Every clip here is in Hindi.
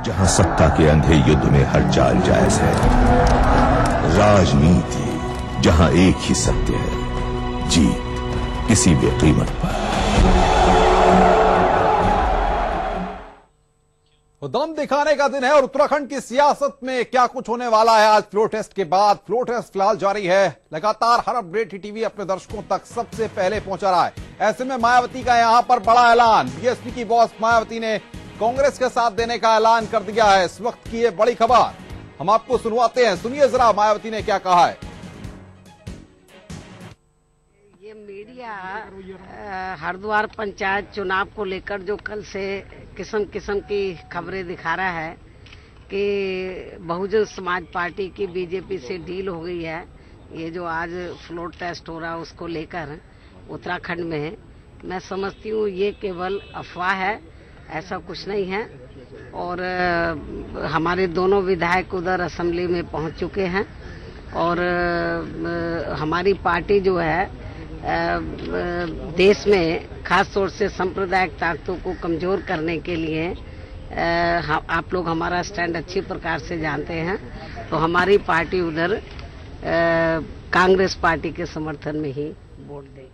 जहां सत्ता के अंधे युद्ध में हर चाल जायज है, राजनीति जहां एक ही सत्य है, जीत किसी भी कीमत पर। दम दिखाने का दिन है और उत्तराखंड की सियासत में क्या कुछ होने वाला है आज फ्लोर टेस्ट के बाद। फ्लोर टेस्ट फिलहाल जारी है, लगातार हर अपडेट टीवी अपने दर्शकों तक सबसे पहले पहुंचा रहा है। ऐसे में मायावती का यहां पर बड़ा ऐलान, बीएसपी की बॉस मायावती ने कांग्रेस के साथ देने का ऐलान कर दिया है। इस वक्त की ये बड़ी खबर हम आपको सुनवाते हैं, सुनिए जरा मायावती ने क्या कहा है। ये मीडिया हरिद्वार पंचायत चुनाव को लेकर जो कल से किस्म किस्म की खबरें दिखा रहा है कि बहुजन समाज पार्टी की बीजेपी से डील हो गई है, ये जो आज फ्लोर टेस्ट हो रहा है उसको लेकर उत्तराखंड में, मैं समझती हूँ ये केवल अफवाह है, ऐसा कुछ नहीं है। और हमारे दोनों विधायक उधर असेंबली में पहुंच चुके हैं और हमारी पार्टी जो है देश में खास तौर से सांप्रदायिक ताकतों को कमजोर करने के लिए आप लोग हमारा स्टैंड अच्छी प्रकार से जानते हैं, तो हमारी पार्टी उधर कांग्रेस पार्टी के समर्थन में ही वोट देगी।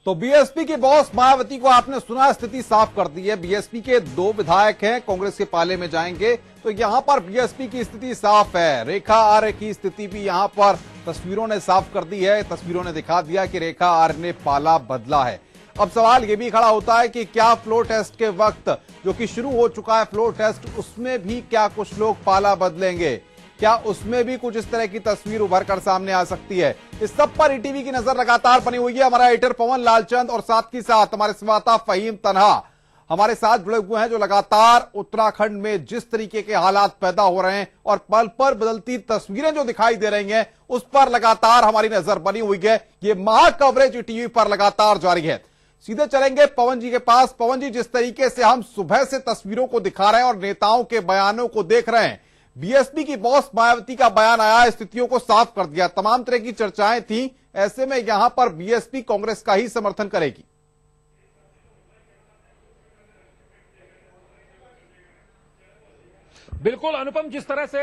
तो बीएसपी की बॉस मायावती को आपने सुना, स्थिति साफ कर दी है। बीएसपी के 2 विधायक हैं, कांग्रेस के पाले में जाएंगे, तो यहां पर बीएसपी की स्थिति साफ है। रेखा आर्य की स्थिति भी यहां पर तस्वीरों ने साफ कर दी है, तस्वीरों ने दिखा दिया कि रेखा आर्य ने पाला बदला है। अब सवाल यह भी खड़ा होता है कि क्या फ्लोर टेस्ट के वक्त जो कि शुरू हो चुका है फ्लोर टेस्ट, उसमें भी क्या कुछ लोग पाला बदलेंगे, क्या उसमें भी कुछ इस तरह की तस्वीर उभर कर सामने आ सकती है। इस सब पर ईटीवी की नजर लगातार बनी हुई है। हमारा एडिटर पवन लालचंद और साथ ही साथ हमारे संवाददाता फहीम तन्हा हमारे साथ जुड़े हुए हैं, जो लगातार उत्तराखंड में जिस तरीके के हालात पैदा हो रहे हैं और पल पर बदलती तस्वीरें जो दिखाई दे रही हैं, उस पर लगातार हमारी नजर बनी हुई है। ये महा कवरेज टीवी पर लगातार जारी है। सीधे चलेंगे पवन जी के पास। पवन जी, जिस तरीके से हम सुबह से तस्वीरों को दिखा रहे हैं और नेताओं के बयानों को देख रहे हैं, बीएसपी की बॉस मायावती का बयान आया, स्थितियों को साफ कर दिया, तमाम तरह की चर्चाएं थी। ऐसे में यहां पर बीएसपी कांग्रेस का ही समर्थन करेगी। बिल्कुल अनुपम, जिस तरह से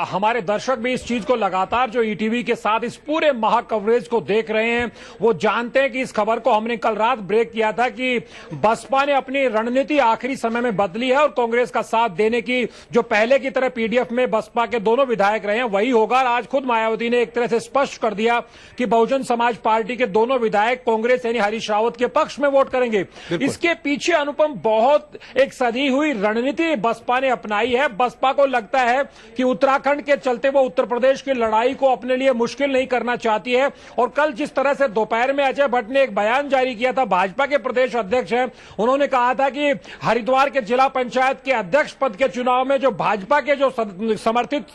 हमारे दर्शक भी इस चीज को लगातार जो ईटीवी के साथ इस पूरे महा कवरेज को देख रहे हैं, वो जानते हैं कि इस खबर को हमने कल रात ब्रेक किया था कि बसपा ने अपनी रणनीति आखिरी समय में बदली है और कांग्रेस का साथ देने की जो पहले की तरह पीडीएफ में बसपा के दोनों विधायक रहे हैं वही होगा। आज खुद मायावती ने एक तरह से स्पष्ट कर दिया कि बहुजन समाज पार्टी के दोनों विधायक कांग्रेस यानी हरीश रावत के पक्ष में वोट करेंगे। इसके पीछे अनुपम बहुत एक सधी हुई रणनीति बसपा ने अपनाई है। बसपा को लगता है कि उत्तराखंड के चलते वो उत्तर प्रदेश की लड़ाई को अपने लिए मुश्किल नहीं करना चाहती है। और कल जिस तरह से दोपहर में अजय भट्ट ने एक बयान जारी किया था, भाजपा के प्रदेश अध्यक्ष हैं, उन्होंने कहा था कि हरिद्वार के जिला पंचायत के अध्यक्ष पद के चुनाव में जो भाजपा के जो समर्थित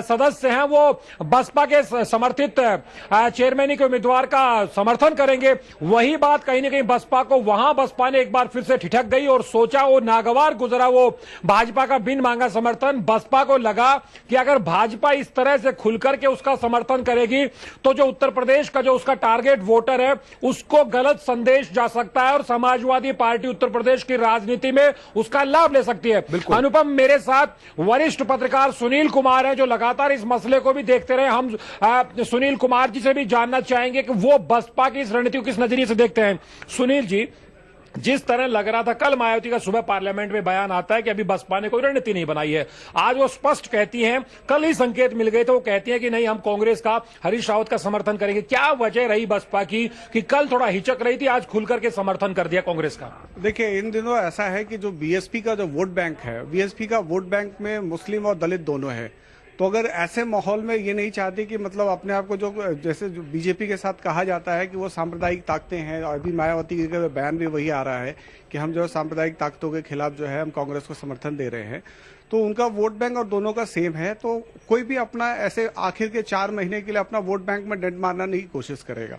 सदस्य हैं वो बसपा के समर्थित चेयरमैन के उम्मीदवार का समर्थन करेंगे। वही बात कहीं ना कहीं बसपा को, वहां बसपा ने एक बार फिर से ठिठक गई और सोचा, वो नागवार गुजरा वो भाजपा का बिन मांगा समर्थन। बसपा को लगा कि अगर भाजपा इस तरह से खुलकर के उसका समर्थन करेगी तो जो उत्तर प्रदेश का जो उसका टारगेट वोटर है उसको गलत संदेश जा सकता है और समाजवादी पार्टी उत्तर प्रदेश की राजनीति में उसका लाभ ले सकती है। अनुपम, मेरे साथ वरिष्ठ पत्रकार सुनील कुमार हैं जो लगातार इस मसले को भी देखते रहे। हम सुनील कुमार जी से भी जानना चाहेंगे कि वो बसपा की इस रणनीति को किस नजरिए से देखते हैं। सुनील जी, जिस तरह लग रहा था कल मायावती का सुबह पार्लियामेंट में बयान आता है कि अभी बसपा ने कोई रणनीति नहीं बनाई है, आज वो स्पष्ट कहती हैं, कल ही संकेत मिल गए थे, वो कहती हैं कि नहीं हम कांग्रेस का, हरीश रावत का समर्थन करेंगे। क्या वजह रही बसपा की कि कल थोड़ा हिचक रही थी, आज खुलकर के समर्थन कर दिया कांग्रेस का? देखिए, इन दिनों ऐसा है कि जो बीएसपी का जो वोट बैंक है, बीएसपी का वोट बैंक में मुस्लिम और दलित दोनों है। तो अगर ऐसे माहौल में ये नहीं चाहती कि मतलब अपने आप को जो जैसे जो बीजेपी के साथ कहा जाता है कि वो सांप्रदायिक ताकतें हैं, और अभी मायावती का बयान भी वही आ रहा है कि हम जो सांप्रदायिक ताकतों के खिलाफ जो है हम कांग्रेस को समर्थन दे रहे हैं, तो उनका वोट बैंक और दोनों का सेम है। तो कोई भी अपना ऐसे आखिर के 4 महीने के लिए अपना वोट बैंक में डेंट मारना नहीं कोशिश करेगा।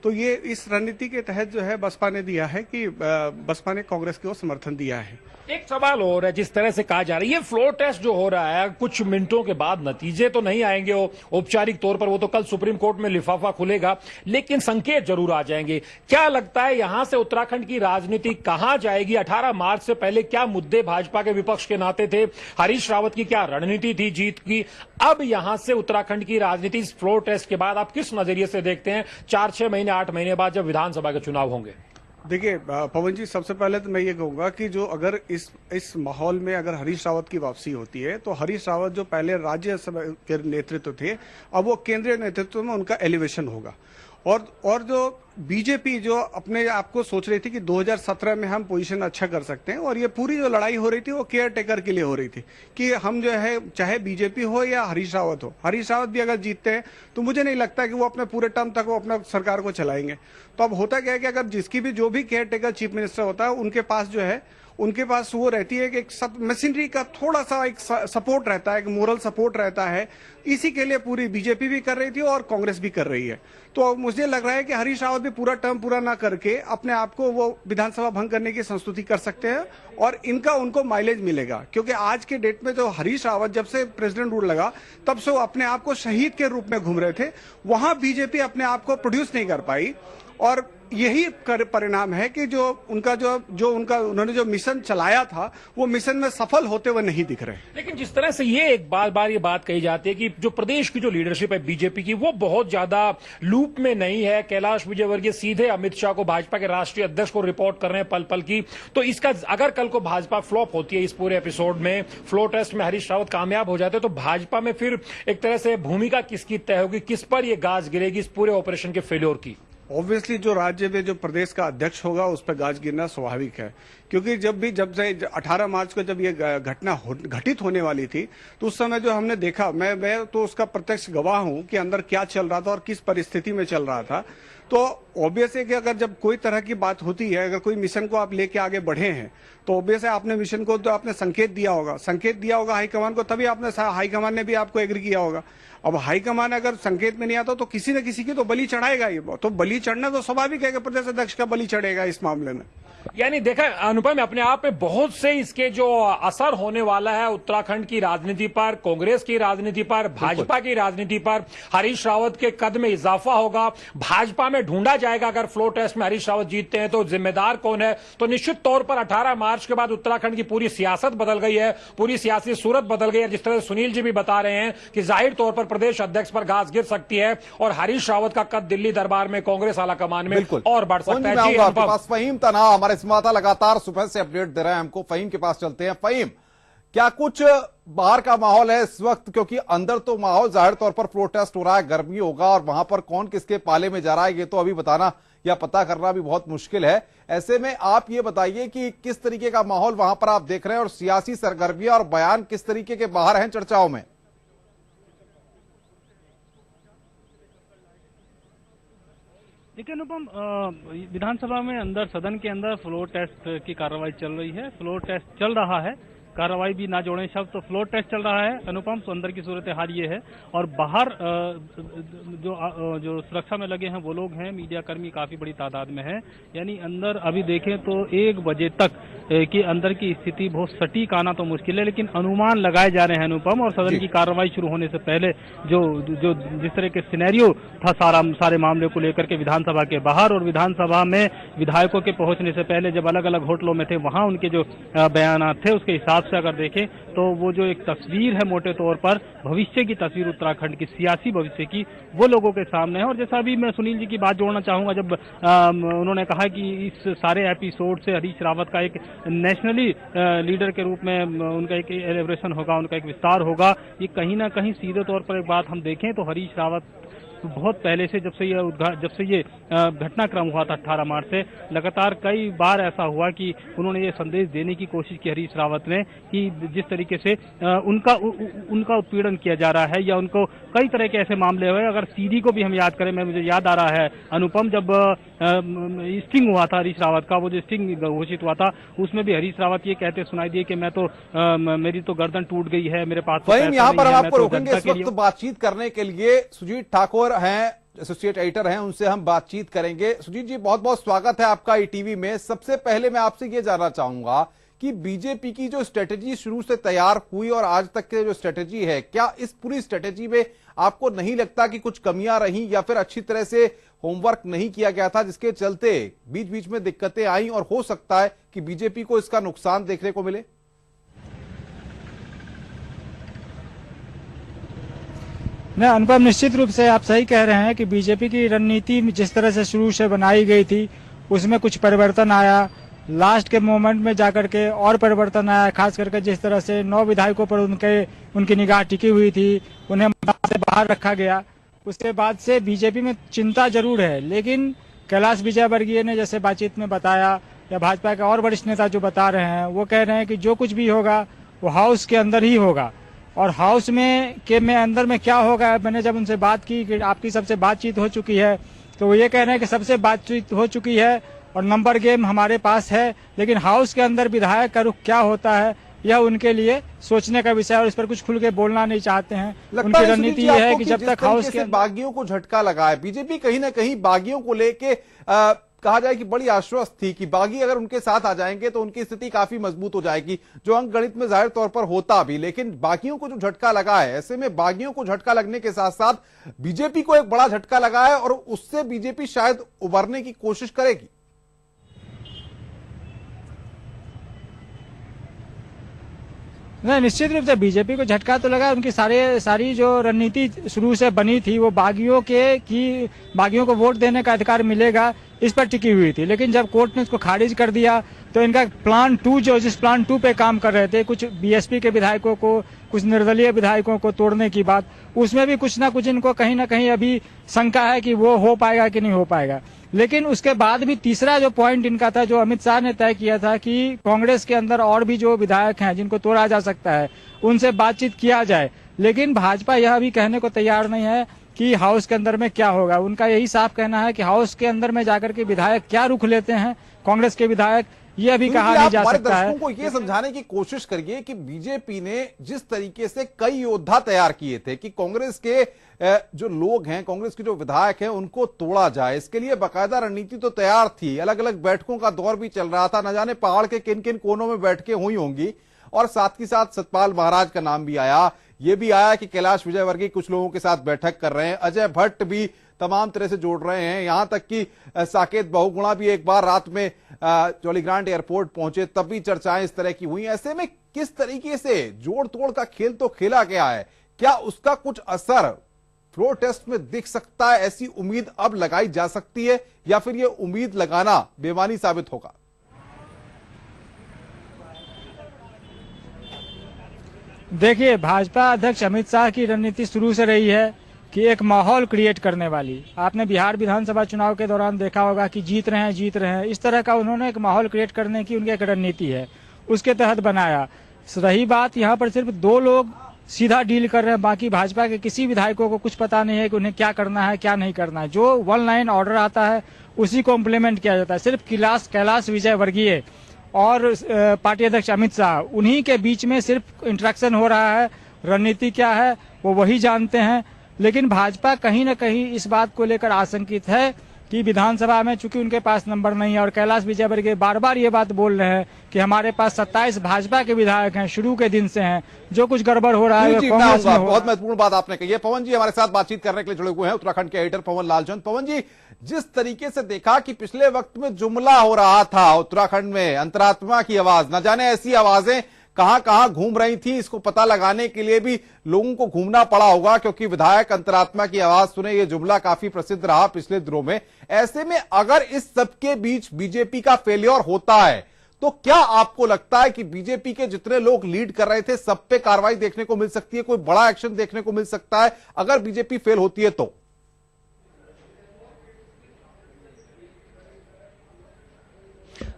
तो ये इस रणनीति के तहत जो है बसपा ने दिया है कि बसपा ने कांग्रेस को समर्थन दिया है। एक सवाल और है, जिस तरह से कहा जा रहा है ये फ्लोर टेस्ट जो हो रहा है कुछ मिनटों के बाद नतीजे तो नहीं आएंगे औपचारिक तौर पर, वो तो कल सुप्रीम कोर्ट में लिफाफा खुलेगा, लेकिन संकेत जरूर आ जाएंगे। क्या लगता है यहां से उत्तराखंड की राजनीति कहां जाएगी? 18 मार्च से पहले क्या मुद्दे भाजपा के विपक्ष के नाते थे? हरीश रावत की क्या रणनीति थी जीत की? अब यहां से उत्तराखंड की राजनीति इस फ्लोर टेस्ट के बाद आप किस नजरिए से देखते हैं 4-6 महीने 8 महीने बाद जब विधानसभा के चुनाव होंगे? देखिए पवन जी, सबसे पहले तो मैं ये कहूंगा कि जो अगर इस माहौल में अगर हरीश रावत की वापसी होती है तो हरीश रावत जो पहले राज्यसभा के नेतृत्व थे, अब वो केंद्रीय नेतृत्व में उनका एलिवेशन होगा। और जो बीजेपी जो अपने आप को सोच रही थी कि 2017 में हम पोजीशन अच्छा कर सकते हैं, और ये पूरी जो लड़ाई हो रही थी वो केयर टेकर के लिए हो रही थी कि हम जो है चाहे बीजेपी हो या हरीश रावत हो, हरीश रावत भी अगर जीतते हैं तो मुझे नहीं लगता कि वो अपने पूरे टर्म तक वो अपना सरकार को चलाएंगे। तो अब होता क्या है कि अगर जिसकी भी जो भी केयर टेकर चीफ मिनिस्टर होता है उनके पास जो है उनके पास वो रहती है कि एक मशीनरी का थोड़ा सा एक सपोर्ट रहता है, एक मोरल सपोर्ट रहता है। इसी के लिए पूरी बीजेपी भी कर रही थी और कांग्रेस भी कर रही है। तो मुझे लग रहा है कि हरीश रावत भी पूरा टर्म पूरा ना करके अपने आप को वो विधानसभा भंग करने की संस्तुति कर सकते हैं और इनका उनको माइलेज मिलेगा। क्योंकि आज के डेट में जो हरीश रावत जब से प्रेसिडेंट रूल लगा तब से वो अपने आप को शहीद के रूप में घूम रहे थे, वहां बीजेपी अपने आप को प्रोड्यूस नहीं कर पाई। और यही परिणाम है कि जो उन्होंने जो मिशन चलाया था वो मिशन में सफल होते हुए नहीं दिख रहे। लेकिन जिस तरह से ये एक बार ये बात कही जाती है कि जो प्रदेश की जो लीडरशिप है बीजेपी की वो बहुत ज्यादा लूप में नहीं है, कैलाश विजयवर्गीय सीधे अमित शाह को भाजपा के राष्ट्रीय अध्यक्ष को रिपोर्ट कर रहे हैं पल पल की, तो इसका अगर कल को भाजपा फ्लॉप होती है इस पूरे एपिसोड में, फ्लोर टेस्ट में हरीश रावत कामयाब हो जाते हैं, तो भाजपा में फिर एक तरह से भूमिका किसकी तय होगी, किस पर यह गाज गिरेगी इस पूरे ऑपरेशन के फेल्योर की? ऑब्वियसली जो राज्य में जो प्रदेश का अध्यक्ष होगा उस पर गाज गिरना स्वाभाविक है, क्योंकि जब से 18 मार्च को जब ये घटना घटित होने वाली थी तो उस समय जो हमने देखा, मैं तो उसका प्रत्यक्ष गवाह हूं कि अंदर क्या चल रहा था और किस परिस्थिति में चल रहा था। तो ऑब्वियस है कि अगर जब कोई तरह की बात होती है, अगर कोई मिशन को आप लेके आगे बढ़े हैं तो ऑब्वियस है आपने मिशन को तो आपने संकेत दिया होगा हाईकमान को, तभी आपने हाईकमान ने भी आपको एग्री किया होगा। अब हाईकमान अगर संकेत में नहीं आता तो किसी न किसी की तो बलि चढ़ाएगा ही, तो बलि चढ़ना तो स्वाभाविक है कि प्रदेश अध्यक्ष का बलि चढ़ेगा इस मामले में। यानी देखा अनुपम, अपने आप में बहुत से इसके जो असर होने वाला है उत्तराखंड की राजनीति पर, कांग्रेस की राजनीति पर, भाजपा की राजनीति पर। हरीश रावत के कद में इजाफा होगा, भाजपा में ढूंढा जाएगा अगर फ्लोर टेस्ट में हरीश रावत जीतते हैं तो जिम्मेदार कौन है। तो निश्चित तौर पर 18 मार्च के बाद उत्तराखंड की पूरी सियासत बदल गई है, पूरी सियासी सूरत बदल गई है। जिस तरह सुनील जी भी बता रहे हैं कि जाहिर तौर पर प्रदेश अध्यक्ष पर गाज गिर सकती है और हरीश रावत का कद दिल्ली दरबार में कांग्रेस आला कमान में और बढ़ सकता है। फहीम तनाव हमारे संवाददाता लगातार सुबह से अपडेट दे रहे हैं हमको। फहीम के पास चलते हैं। फहीम, क्या कुछ बाहर का माहौल है इस वक्त, क्योंकि अंदर तो माहौल जाहिर तौर पर फ्लोर टेस्ट हो रहा है, गर्मी होगा और वहां पर कौन किसके पाले में जा रहा है ये तो अभी बताना या पता करना भी बहुत मुश्किल है। ऐसे में आप ये बताइए कि किस तरीके का माहौल वहां पर आप देख रहे हैं और सियासी सरगर्मियां और बयान किस तरीके के बाहर हैं चर्चाओं में? देखिए अनुपम, विधानसभा में अंदर सदन के अंदर फ्लोर टेस्ट की कार्रवाई चल रही है। फ्लोर टेस्ट चल रहा है, कार्रवाई भी ना जोड़ें शब्द, तो फ्लोर टेस्ट चल रहा है अनुपम। तो अंदर की सूरत हाल ये है और बाहर जो सुरक्षा में लगे हैं वो लोग हैं, मीडिया कर्मी काफी बड़ी तादाद में है। यानी अंदर अभी देखें तो 1 बजे तक कि अंदर की स्थिति बहुत सटीक आना तो मुश्किल है, लेकिन अनुमान लगाए जा रहे हैं अनुपम। और सदन की कार्रवाई शुरू होने से पहले जो जिस तरह के सिनेरियो था सारे मामले को लेकर के विधानसभा के बाहर और विधानसभा में विधायकों के पहुंचने से पहले जब अलग अलग होटलों में थे वहां उनके जो बयान थे उसके हिसाब से अगर देखें तो वो जो एक तस्वीर है मोटे तौर पर भविष्य की तस्वीर उत्तराखंड की सियासी भविष्य की वो लोगों के सामने है। और जैसा अभी मैं सुनील जी की बात जोड़ना चाहूंगा, जब उन्होंने कहा कि इस सारे एपिसोड से हरीश रावत का एक नेशनली लीडर के रूप में उनका एक एलिब्रेशन होगा, उनका एक विस्तार होगा, ये कहीं ना कहीं सीधे तौर पर एक बात हम देखें तो हरीश रावत बहुत पहले से जब से ये घटनाक्रम हुआ था 18 मार्च से लगातार कई बार ऐसा हुआ कि उन्होंने ये संदेश देने की कोशिश की हरीश रावत ने कि जिस तरीके से उनका उत्पीड़न किया जा रहा है या उनको कई तरह के ऐसे मामले हुए। अगर सीडी को भी हम याद करें, मुझे याद आ रहा है अनुपम, जब स्टिंग हुआ था हरीश रावत का, वो जो स्टिंग घोषित हुआ था उसमें भी हरीश रावत ये कहते सुनाई दिए कि मैं तो मेरी तो गर्दन टूट गई है, मेरे पास यहाँ पर हम आपको रोकेंगे इस वक्त बातचीत करने के लिए। सुजीत ठाकुर हैं एसोसिएट एडिटर हैं, उनसे हम बातचीत करेंगे। सुजीत जी, बहुत बहुत स्वागत है आपका ईटीवी में। सबसे पहले मैं आपसे ये जानना चाहूंगा कि बीजेपी की जो स्ट्रेटेजी शुरू से तैयार हुई और आज तक की जो स्ट्रेटेजी है, क्या इस पूरी स्ट्रेटेजी में आपको नहीं लगता कि कुछ कमियां रही या फिर अच्छी तरह से होमवर्क नहीं किया गया था, जिसके चलते बीच बीच में दिक्कतें आई और हो सकता है कि बीजेपी को इसका नुकसान देखने को मिले? नहीं अनुपम, निश्चित रूप से आप सही कह रहे हैं कि बीजेपी की रणनीति जिस तरह से शुरू से बनाई गई थी उसमें कुछ परिवर्तन आया। लास्ट के मोमेंट में जाकर के और परिवर्तन आया, खास करके जिस तरह से 9 विधायकों पर उनकी निगाह टिकी हुई थी, उन्हें मैदान से बाहर रखा गया। उसके बाद से बीजेपी में चिंता जरूर है, लेकिन कैलाश विजयवर्गीय ने जैसे बातचीत में बताया या भाजपा के और वरिष्ठ नेता जो बता रहे हैं, वो कह रहे हैं कि जो कुछ भी होगा वो हाउस के अंदर ही होगा। और हाउस में अंदर में क्या होगा, मैंने जब उनसे बात की कि आपकी सबसे बातचीत हो चुकी है, तो वो ये कह रहे हैं कि सबसे बातचीत हो चुकी है और नंबर गेम हमारे पास है, लेकिन हाउस के अंदर विधायक का रुख क्या होता है यह उनके लिए सोचने का विषय है और इस पर कुछ खुल के बोलना नहीं चाहते हैं। उनकी रणनीति यह है कि जब तक हाउस के बागियों को झटका लगा है, बीजेपी कहीं ना कहीं बागियों को लेके कहा जाए कि बड़ी आश्वस्त थी कि बागी अगर उनके साथ आ जाएंगे तो उनकी स्थिति काफी मजबूत हो जाएगी, जो अंक गणित में जाहिर तौर पर होता भी। लेकिन बागियों को जो झटका लगा है, ऐसे में बागियों को झटका लगने के साथ साथ बीजेपी को एक बड़ा झटका लगा है और उससे बीजेपी शायद उबरने की कोशिश करेगी। नहीं, निश्चित रूप से बीजेपी को झटका तो लगा। उनकी सारी जो रणनीति शुरू से बनी थी वो बागियों को वोट देने का अधिकार मिलेगा इस पर टिकी हुई थी, लेकिन जब कोर्ट ने उसको खारिज कर दिया तो इनका प्लान 2 जिस प्लान 2 पे काम कर रहे थे, कुछ बीएसपी के विधायकों को, कुछ निर्दलीय विधायकों को तोड़ने की बात, उसमें भी कुछ ना कुछ इनको कहीं ना कहीं अभी शंका है कि वो हो पाएगा कि नहीं हो पाएगा। लेकिन उसके बाद भी तीसरा जो पॉइंट इनका था, जो अमित शाह ने तय किया था कि कांग्रेस के अंदर और भी जो विधायक हैं जिनको तोड़ा जा सकता है उनसे बातचीत किया जाए। लेकिन भाजपा यह भी कहने को तैयार नहीं है कि हाउस के अंदर में क्या होगा। उनका यही साफ कहना है कि हाउस के अंदर में जाकर के विधायक क्या रुख लेते हैं, कांग्रेस के विधायक, यह भी कहा नहीं जा सकता है। दर्शकों को यह समझाने की कोशिश करिए कि बीजेपी ने जिस तरीके से कई योद्धा तैयार किए थे कि कांग्रेस के जो लोग हैं, कांग्रेस के जो विधायक हैं, उनको तोड़ा जाए, इसके लिए बाकायदा रणनीति तो तैयार थी। अलग अलग बैठकों का दौर भी चल रहा था, न जाने पहाड़ के किन किन कोनों में बैठकें हुई होंगी और साथ ही साथ सतपाल महाराज का नाम भी आया। ये भी आया कि कैलाश विजयवर्गीय कुछ लोगों के साथ बैठक कर रहे हैं, अजय भट्ट भी तमाम तरह से जोड़ रहे हैं, यहां तक कि साकेत बहुगुणा भी एक बार रात में जॉलीग्रांट एयरपोर्ट पहुंचे, तब भी चर्चाएं इस तरह की हुई। ऐसे में किस तरीके से जोड़ तोड़ का खेल तो खेला गया है, क्या उसका कुछ असर फ्लोर टेस्ट में दिख सकता है? ऐसी उम्मीद अब लगाई जा सकती है या फिर यह उम्मीद लगाना बेमानी साबित होगा? देखिए, भाजपा अध्यक्ष अमित शाह की रणनीति शुरू से रही है कि एक माहौल क्रिएट करने वाली। आपने बिहार विधानसभा चुनाव के दौरान देखा होगा कि जीत रहे हैं, इस तरह का उन्होंने एक माहौल क्रिएट करने की उनकी एक रणनीति है, उसके तहत बनाया। रही बात, यहाँ पर सिर्फ 2 लोग सीधा डील कर रहे हैं, बाकी भाजपा के किसी विधायकों को कुछ पता नहीं है कि उन्हें क्या करना है क्या नहीं करना है। जो 1 लाइन ऑर्डर आता है उसी को इम्प्लीमेंट किया जाता है। सिर्फ कैलाश विजयवर्गीय और पार्टी अध्यक्ष अमित शाह, उन्हीं के बीच में सिर्फ इंटरेक्शन हो रहा है। रणनीति क्या है वो वही जानते हैं। लेकिन भाजपा कहीं न कहीं इस बात को लेकर आशंकित है कि विधानसभा में चूंकि उनके पास नंबर नहीं है, और कैलाश विजयवर्गीय बार बार ये बात बोल रहे हैं कि हमारे पास 27 भाजपा के विधायक हैं, शुरू के दिन से हैं, जो कुछ गड़बड़ हो रहा है कांग्रेस में। बहुत महत्वपूर्ण बात आपने कही है। पवन जी हमारे साथ बातचीत करने के लिए जुड़े हुए हैं, उत्तराखंड के एडिटर पवन लालचंद। पवन जी, जिस तरीके से देखा कि पिछले वक्त में जुमला हो रहा था उत्तराखंड में, अंतरात्मा की आवाज, न जाने ऐसी आवाजें कहां कहां घूम रही थी, इसको पता लगाने के लिए भी लोगों को घूमना पड़ा होगा, क्योंकि विधायक अंतरात्मा की आवाज सुने ये जुमला काफी प्रसिद्ध रहा पिछले दिनों में। ऐसे में अगर इस सबके बीच बीजेपी का फेलियर होता है तो क्या आपको लगता है कि बीजेपी के जितने लोग लीड कर रहे थे सब पे कार्रवाई देखने को मिल सकती है, कोई बड़ा एक्शन देखने को मिल सकता है अगर बीजेपी फेल होती है तो?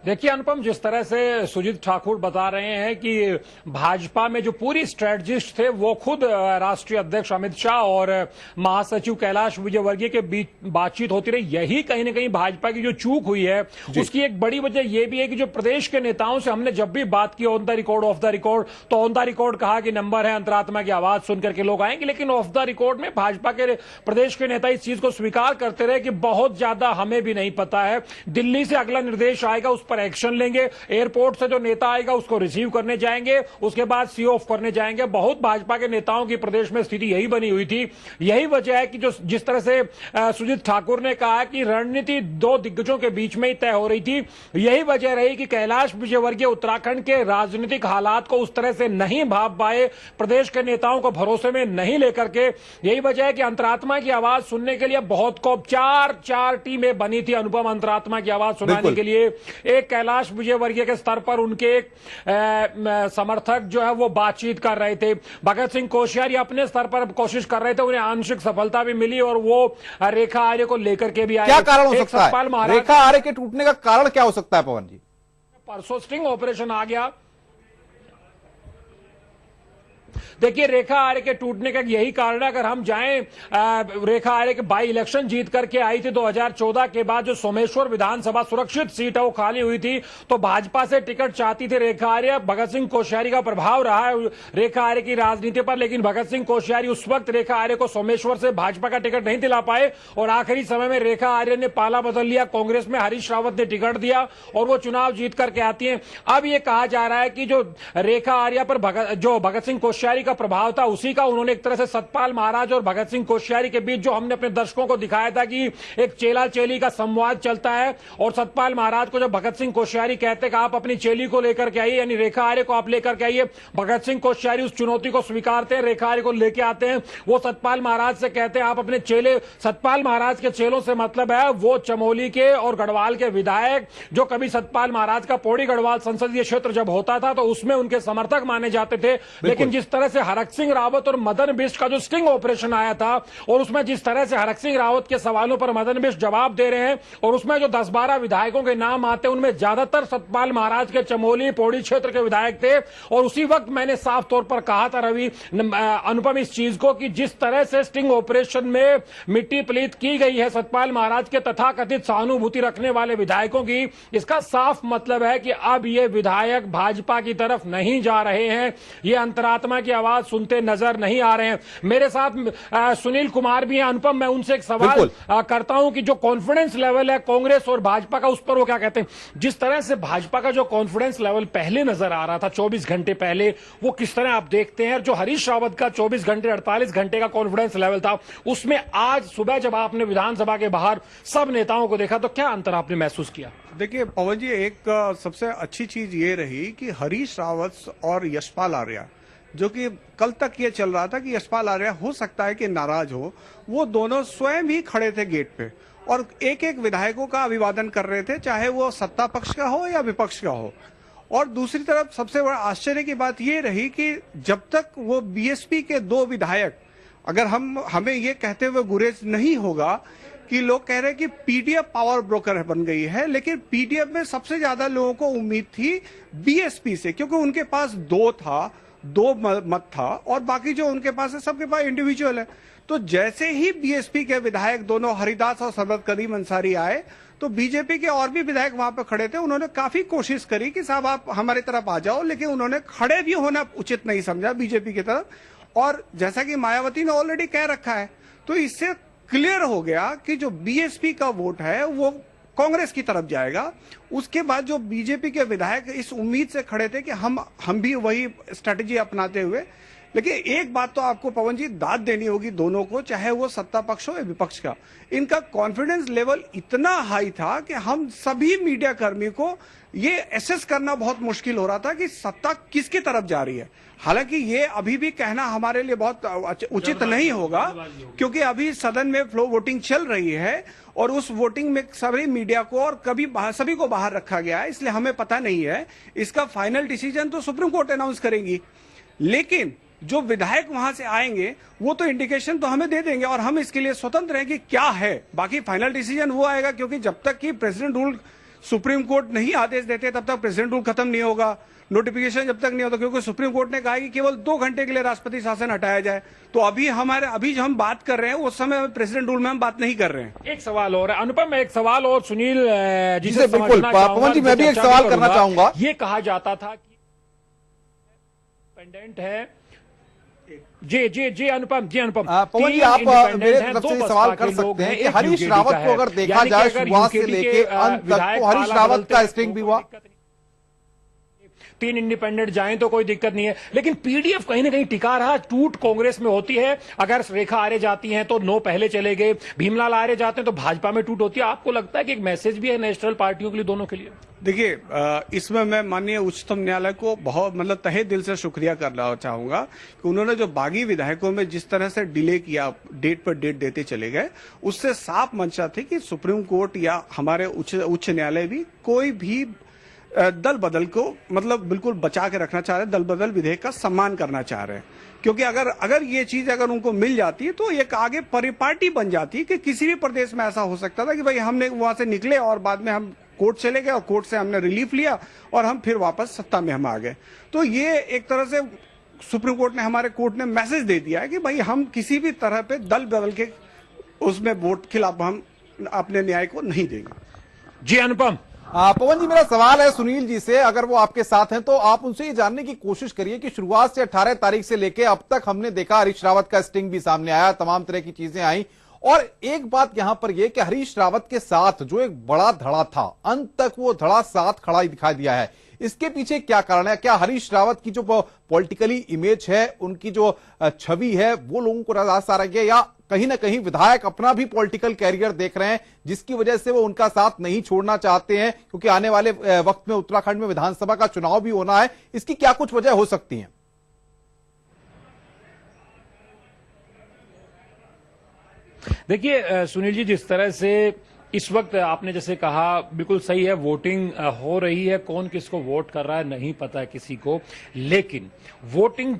देखिए अनुपम, जिस तरह से सुजीत ठाकुर बता रहे हैं कि भाजपा में जो पूरी स्ट्रेटजिस्ट थे वो खुद राष्ट्रीय अध्यक्ष अमित शाह और महासचिव कैलाश विजयवर्गीय के बीच बातचीत होती रही। यही कहीं ना कहीं भाजपा की जो चूक हुई है उसकी एक बड़ी वजह यह भी है कि जो प्रदेश के नेताओं से हमने जब भी बात की on the record of the record, तो ऑन द रिकॉर्ड कहा कि नंबर है, अंतरात्मा की आवाज सुनकर के लोग आएंगे, लेकिन ऑफ द रिकॉर्ड में भाजपा के प्रदेश के नेता इस चीज को स्वीकार करते रहे कि बहुत ज्यादा हमें भी नहीं पता है, दिल्ली से अगला निर्देश आएगा उस पर एक्शन लेंगे, एयरपोर्ट से जो नेता आएगा उसको रिसीव करने जाएंगे, उसके बाद सी ऑफ करने जाएंगे। बहुत भाजपा के नेताओं की प्रदेश में स्थिति यही बनी हुई थी। यही वजह है कि जो जिस तरह से सुजीत ठाकुर ने कहा कि रणनीति दो दिग्गजों के बीच में ही तय हो रही थी, यही वजह रही कि कैलाश विजयवर्गीय उत्तराखंड के राजनीतिक हालात को उस तरह से नहीं भाप पाए, प्रदेश के नेताओं को भरोसे में नहीं लेकर के। यही वजह है कि अंतरात्मा की आवाज सुनने के लिए बहुत को चार टीमें बनी थी अनुपम अंतरात्मा की आवाज सुनाने के लिए। एक कैलाश विजयवर्गीय के स्तर पर उनके एक समर्थक जो है वो बातचीत कर रहे थे, भगत सिंह कोश्यारी अपने स्तर पर कोशिश कर रहे थे, उन्हें आंशिक सफलता भी मिली और वो रेखा आर्य को लेकर के भी आए। क्या कारण हो सकता है? रेखा आर्य के टूटने का कारण क्या हो सकता है पवन जी? परसों स्टिंग ऑपरेशन आ गया। देखिए, रेखा आर्य के टूटने का यही कारण है। अगर हम जाएं, रेखा आर्य के बाई इलेक्शन जीत करके आई थी 2014 के बाद, जो सोमेश्वर विधानसभा सुरक्षित सीट है वो खाली हुई थी, तो भाजपा से टिकट चाहती थी रेखा आर्य। भगत सिंह कोश्यारी का प्रभाव रहा है रेखा आर्य की राजनीति पर, लेकिन भगत सिंह कोश्यारी उस वक्त रेखा आर्य को सोमेश्वर से भाजपा का टिकट नहीं दिला पाए और आखिरी समय में रेखा आर्य ने पाला बदल लिया, कांग्रेस में हरीश रावत ने टिकट दिया और वो चुनाव जीत करके आती है। अब ये कहा जा रहा है कि जो रेखा आर्य पर भगत सिंह कोश्यारी का प्रभाव था, उसी का उन्होंने एक तरह से सतपाल महाराज और भगत सिंह कोश्यारी के बीच, जो हमने अपने दर्शकों को दिखाया था कि एक चेला चेली का संवाद चलता है, और सतपाल महाराज को जब भगत सिंह कोश्यारी कहते कि आप अपनी चेली को लेकर के आइए, यानी रेखा आर्य को आप लेकर के आइए, भगत सिंह कोश्यारी उस चुनौती को स्वीकारते हैं, रेखा आर्य को लेकर आते हैं। वो सतपाल महाराज से कहते हैं आप अपने चेले, सतपाल महाराज के चेलों से मतलब है वो चमोली के और गढ़वाल के विधायक, जो कभी सतपाल महाराज का पौड़ी गढ़वाल संसदीय क्षेत्र जब होता था तो उसमें उनके समर्थक माने जाते थे। लेकिन जिस तरह से हरक सिंह रावत और मदन बिष्ट का जो स्टिंग ऑपरेशन आया था, और उसमें जिस तरह से हरक सिंह रावत के सवालों पर मदन बिष्ट जवाब दे रहे हैं, और उसमें जो 10-12 विधायकों के नाम आते हैं उनमें ज्यादातर सतपाल महाराज के चमोली पौड़ी क्षेत्र के विधायक थे। और उसी वक्त मैंने साफ तौर पर कहा था रवि अनुपम इस चीज को कि जिस तरह से स्टिंग ऑपरेशन में मिट्टी पलीत की गई है सतपाल महाराज के तथाकथित सहानुभूति रखने वाले विधायकों की, इसका साफ मतलब है कि अब ये विधायक भाजपा की तरफ नहीं जा रहे हैं, ये अंतरात्मा की आवाज सुनते नजर नहीं आ रहे हैं। मेरे साथ सुनील कुमार भी हैं। अनुपम, मैं उनसे एक सवाल करता हूं कि जो कॉन्फिडेंस लेवल है कांग्रेस और भाजपा का, उस पर वो क्या कहते हैं? जिस तरह से भाजपा का जो कॉन्फिडेंस लेवल पहले नजर आ रहा था 24 घंटे पहले, वो किस तरह आप देखते हैं? जो हरीश रावत का 24 घंटे 48 घंटे का कॉन्फिडेंस लेवल था, उसमें आज सुबह जब आपने विधानसभा के बाहर सब नेताओं को देखा तो क्या अंतर आपने महसूस किया? देखिए पवन जी, एक सबसे अच्छी चीज ये रही कि हरीश रावत और यशपाल आर्य, जो कि कल तक ये चल रहा था कि यशपाल आर्य हो सकता है कि नाराज हो, वो दोनों स्वयं ही खड़े थे गेट पे और एक एक विधायकों का अभिवादन कर रहे थे, चाहे वो सत्ता पक्ष का हो या विपक्ष का हो। और दूसरी तरफ सबसे बड़ा आश्चर्य की बात ये रही कि जब तक वो बीएसपी के 2 विधायक, अगर हमें ये कहते हुए गुरेज नहीं होगा कि लोग कह रहे हैं कि पीडीएफ पावर ब्रोकर बन गई है, लेकिन पीडीएफ में सबसे ज्यादा लोगों को उम्मीद थी बीएसपी से, क्योंकि उनके पास 2 मत था और बाकी जो उनके पास है सबके पास इंडिविजुअल है। तो जैसे ही बीएसपी के विधायक दोनों हरिदास और सरबत करीम अंसारी आए, तो बीजेपी के और भी विधायक वहां पर खड़े थे। उन्होंने काफी कोशिश करी कि साहब आप हमारी तरफ आ जाओ, लेकिन उन्होंने खड़े भी होना उचित नहीं समझा बीजेपी की तरफ। और जैसा कि मायावती ने ऑलरेडी कह रखा है, तो इससे क्लियर हो गया कि जो बीएसपी का वोट है वो कांग्रेस की तरफ जाएगा। उसके बाद जो बीजेपी के विधायक इस उम्मीद से खड़े थे कि हम भी वही स्ट्रेटेजी अपनाते हुए, लेकिन एक बात तो आपको पवन जी दाद देनी होगी दोनों को, चाहे वो सत्ता पक्ष हो या विपक्ष का, इनका कॉन्फिडेंस लेवल इतना हाई था कि हम सभी मीडिया कर्मी को ये एसेस करना बहुत मुश्किल हो रहा था कि सत्ता किसकी तरफ जा रही है। हालांकि ये अभी भी कहना हमारे लिए बहुत उचित नहीं होगा, क्योंकि अभी सदन में फ्लो वोटिंग चल रही है और उस वोटिंग में सभी मीडिया को और सभी को बाहर रखा गया है, इसलिए हमें पता नहीं है। इसका फाइनल डिसीजन तो सुप्रीम कोर्ट अनाउंस करेंगी, लेकिन जो विधायक वहां से आएंगे वो तो इंडिकेशन तो हमें दे देंगे और हम इसके लिए स्वतंत्र हैं कि क्या है। बाकी फाइनल डिसीजन वो आएगा, क्योंकि जब तक कि प्रेसिडेंट रूल सुप्रीम कोर्ट नहीं आदेश देते तब तक प्रेसिडेंट रूल खत्म नहीं होगा, नोटिफिकेशन जब तक नहीं होता, क्योंकि सुप्रीम कोर्ट ने कहा कि केवल 2 घंटे के लिए राष्ट्रपति शासन हटाया जाए। तो अभी जो हम बात कर रहे हैं उस समय प्रेसिडेंट रूल में हम बात नहीं कर रहे हैं। एक सवाल और अनुपम, एक सवाल और सुनील जी से बिल्कुल पवन जी, मैं भी एक सवाल करना चाहूंगा। ये कहा जाता था कि इंडिपेंडेंट है। जी अनुपम पवन जी, आप मेरे तरफ से सवाल कर सकते हैं कि हरीश रावत को अगर देखा जाए शुरुआत से लेके अंत तक, तो हरीश रावत का स्टिंग भी हुआ। 3 इंडिपेंडेंट जाएं तो कोई दिक्कत नहीं है, लेकिन पीडीएफ कहीं ना कहीं टिका रहा। टूट कांग्रेस में होती है, अगर रेखा आर्य जाती हैं तो 9 पहले चले गए, भीमलाल आर्य जाते हैं तो भाजपा में टूट होती है। आपको लगता है कि एक मैसेज भी है नेशनल पार्टियों के लिए, दोनों के लिए? देखिए, इसमें मैं माननीय उच्चतम न्यायालय को बहुत तहे दिल से शुक्रिया करना चाहूंगा कि उन्होंने जो बागी विधायकों में जिस तरह से डिले किया, डेट पर डेट देते चले गए, उससे साफ मंशा थी कि सुप्रीम कोर्ट या हमारे उच्च न्यायालय भी कोई भी दल बदल को बिल्कुल बचा के रखना चाह रहे हैं, दल बदल विधेयक का सम्मान करना चाह रहे हैं। क्योंकि अगर ये चीज अगर उनको मिल जाती है तो एक आगे परिपाटी बन जाती है कि किसी भी प्रदेश में ऐसा हो सकता था कि भाई हमने वहां से निकले और बाद में हम कोर्ट चले गए और कोर्ट से हमने रिलीफ लिया और हम फिर वापस सत्ता में हम आ गए। तो ये एक तरह से सुप्रीम कोर्ट ने, हमारे कोर्ट ने मैसेज दे दिया है कि भाई हम किसी भी तरह पे दल बदल के उसमें वोट खिलाफ हम अपने न्याय को नहीं देंगे। जी अनुपम। पवन जी, मेरा सवाल है सुनील जी से, अगर वो आपके साथ हैं तो आप उनसे ये जानने की कोशिश करिए कि शुरुआत से 18 तारीख से लेके अब तक हमने देखा हरीश रावत का स्टिंग भी सामने आया, तमाम तरह की चीजें आई, और एक बात यहां पर यह कि हरीश रावत के साथ जो एक बड़ा धड़ा था, अंत तक वो धड़ा साथ खड़ा ही दिखाई दिया है। इसके पीछे क्या कारण है? क्या हरीश रावत की जो पॉलिटिकली इमेज है, उनकी जो छवि है, वो लोगों को रास आ रही है, या कहीं ना कहीं विधायक अपना भी पॉलिटिकल कैरियर देख रहे हैं जिसकी वजह से वो उनका साथ नहीं छोड़ना चाहते हैं, क्योंकि आने वाले वक्त में उत्तराखंड में विधानसभा का चुनाव भी होना है? इसकी क्या कुछ वजह हो सकती है? देखिए सुनील जी, जिस तरह से इस वक्त आपने जैसे कहा बिल्कुल सही है, वोटिंग हो रही है, कौन किसको वोट कर रहा है नहीं पता है किसी को, लेकिन वोटिंग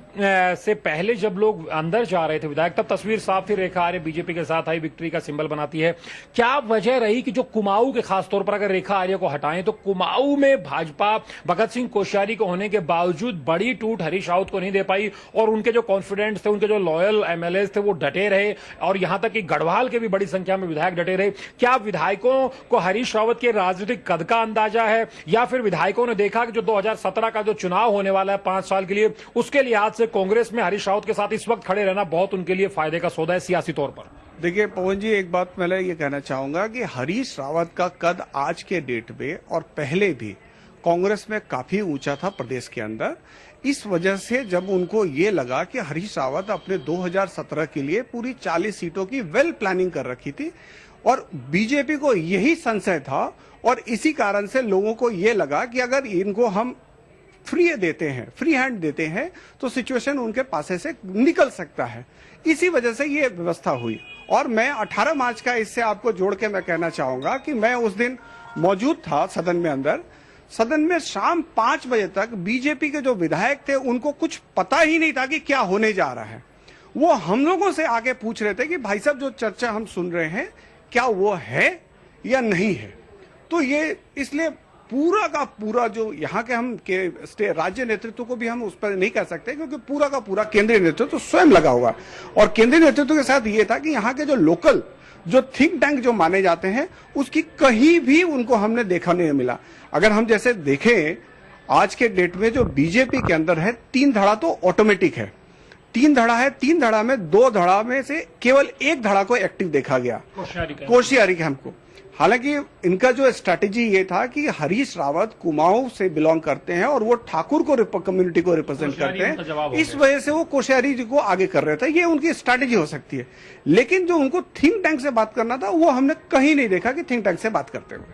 से पहले जब लोग अंदर जा रहे थे विधायक, तब तस्वीर साफ थी, रेखा आर्य बीजेपी के साथ आई, विक्ट्री का सिंबल बनाती है। क्या वजह रही कि जो कुमाऊं के खासतौर पर अगर रेखा आर्य को हटाएं तो कुमाऊं में भाजपा भगत सिंह कोश्यारी को होने के बावजूद बड़ी टूट हरीश रावत को नहीं दे पाई, और उनके जो कॉन्फिडेंट थे, उनके जो लॉयल एमएलए थे वो डटे रहे, और यहां तक कि गढ़वाल के भी बड़ी संख्या में विधायक डटे रहे? क्या विधायकों को हरीश रावत के राजनीतिक कद का अंदाजा है, या फिर विधायकों ने देखा कि जो 2017 का जो चुनाव होने वाला है 5 साल के लिए, उसके लिहाज से कांग्रेस में हरीश रावत के साथ इस वक्त खड़े रहना बहुत उनके लिए फायदे का सौदा है सियासी तौर पर? देखिए पवन जी, एक बात मैं ये कहना चाहूंगा कि हरीश रावत का कद आज के डेट में और पहले भी कांग्रेस में काफी ऊंचा था प्रदेश के अंदर। इस वजह से जब उनको ये लगा कि हरीश रावत अपने 2017 के लिए पूरी 40 सीटों की वेल प्लानिंग कर रखी थी, और बीजेपी को यही संशय था, और इसी कारण से लोगों को यह लगा कि अगर इनको हम फ्री हैंड देते हैं तो सिचुएशन उनके पासे से निकल सकता है। इसी वजह से ये व्यवस्था हुई। और मैं 18 मार्च का इससे आपको जोड़ के मैं कहना चाहूंगा कि मैं उस दिन मौजूद था सदन में अंदर। सदन में शाम 5 बजे तक बीजेपी के जो विधायक थे उनको कुछ पता ही नहीं था कि क्या होने जा रहा है। वो हम लोगों से आके पूछ रहे थे कि भाई साहब जो चर्चा हम सुन रहे हैं क्या वो है या नहीं है। तो ये इसलिए पूरा का पूरा जो यहाँ के हम के राज्य नेतृत्व को भी हम उस पर नहीं कह सकते, क्योंकि पूरा का पूरा केंद्रीय नेतृत्व तो स्वयं लगा हुआ, और केंद्रीय नेतृत्व के साथ ये था कि यहाँ के जो लोकल जो थिंक टैंक जो माने जाते हैं उसकी कहीं भी उनको हमने देखा नहीं मिला। अगर हम जैसे देखें आज के डेट में जो बीजेपी के अंदर है 3 धड़ा तो ऑटोमेटिक है, 3 धड़ा है, 3 धड़ा में 2 धड़ा में से केवल 1 धड़ा को एक्टिव देखा गया, कोश्यारी का हमको। हालांकि इनका जो स्ट्रैटेजी ये था कि हरीश रावत कुमाऊं से बिलोंग करते हैं और वो ठाकुर को कम्युनिटी को रिप्रेजेंट करते हैं, इस वजह से वो कोश्यारी जी को आगे कर रहे थे। ये उनकी स्ट्रैटेजी हो सकती है, लेकिन जो उनको थिंक टैंक से बात करना था वो हमने कहीं नहीं देखा कि थिंक टैंक से बात करते हुए।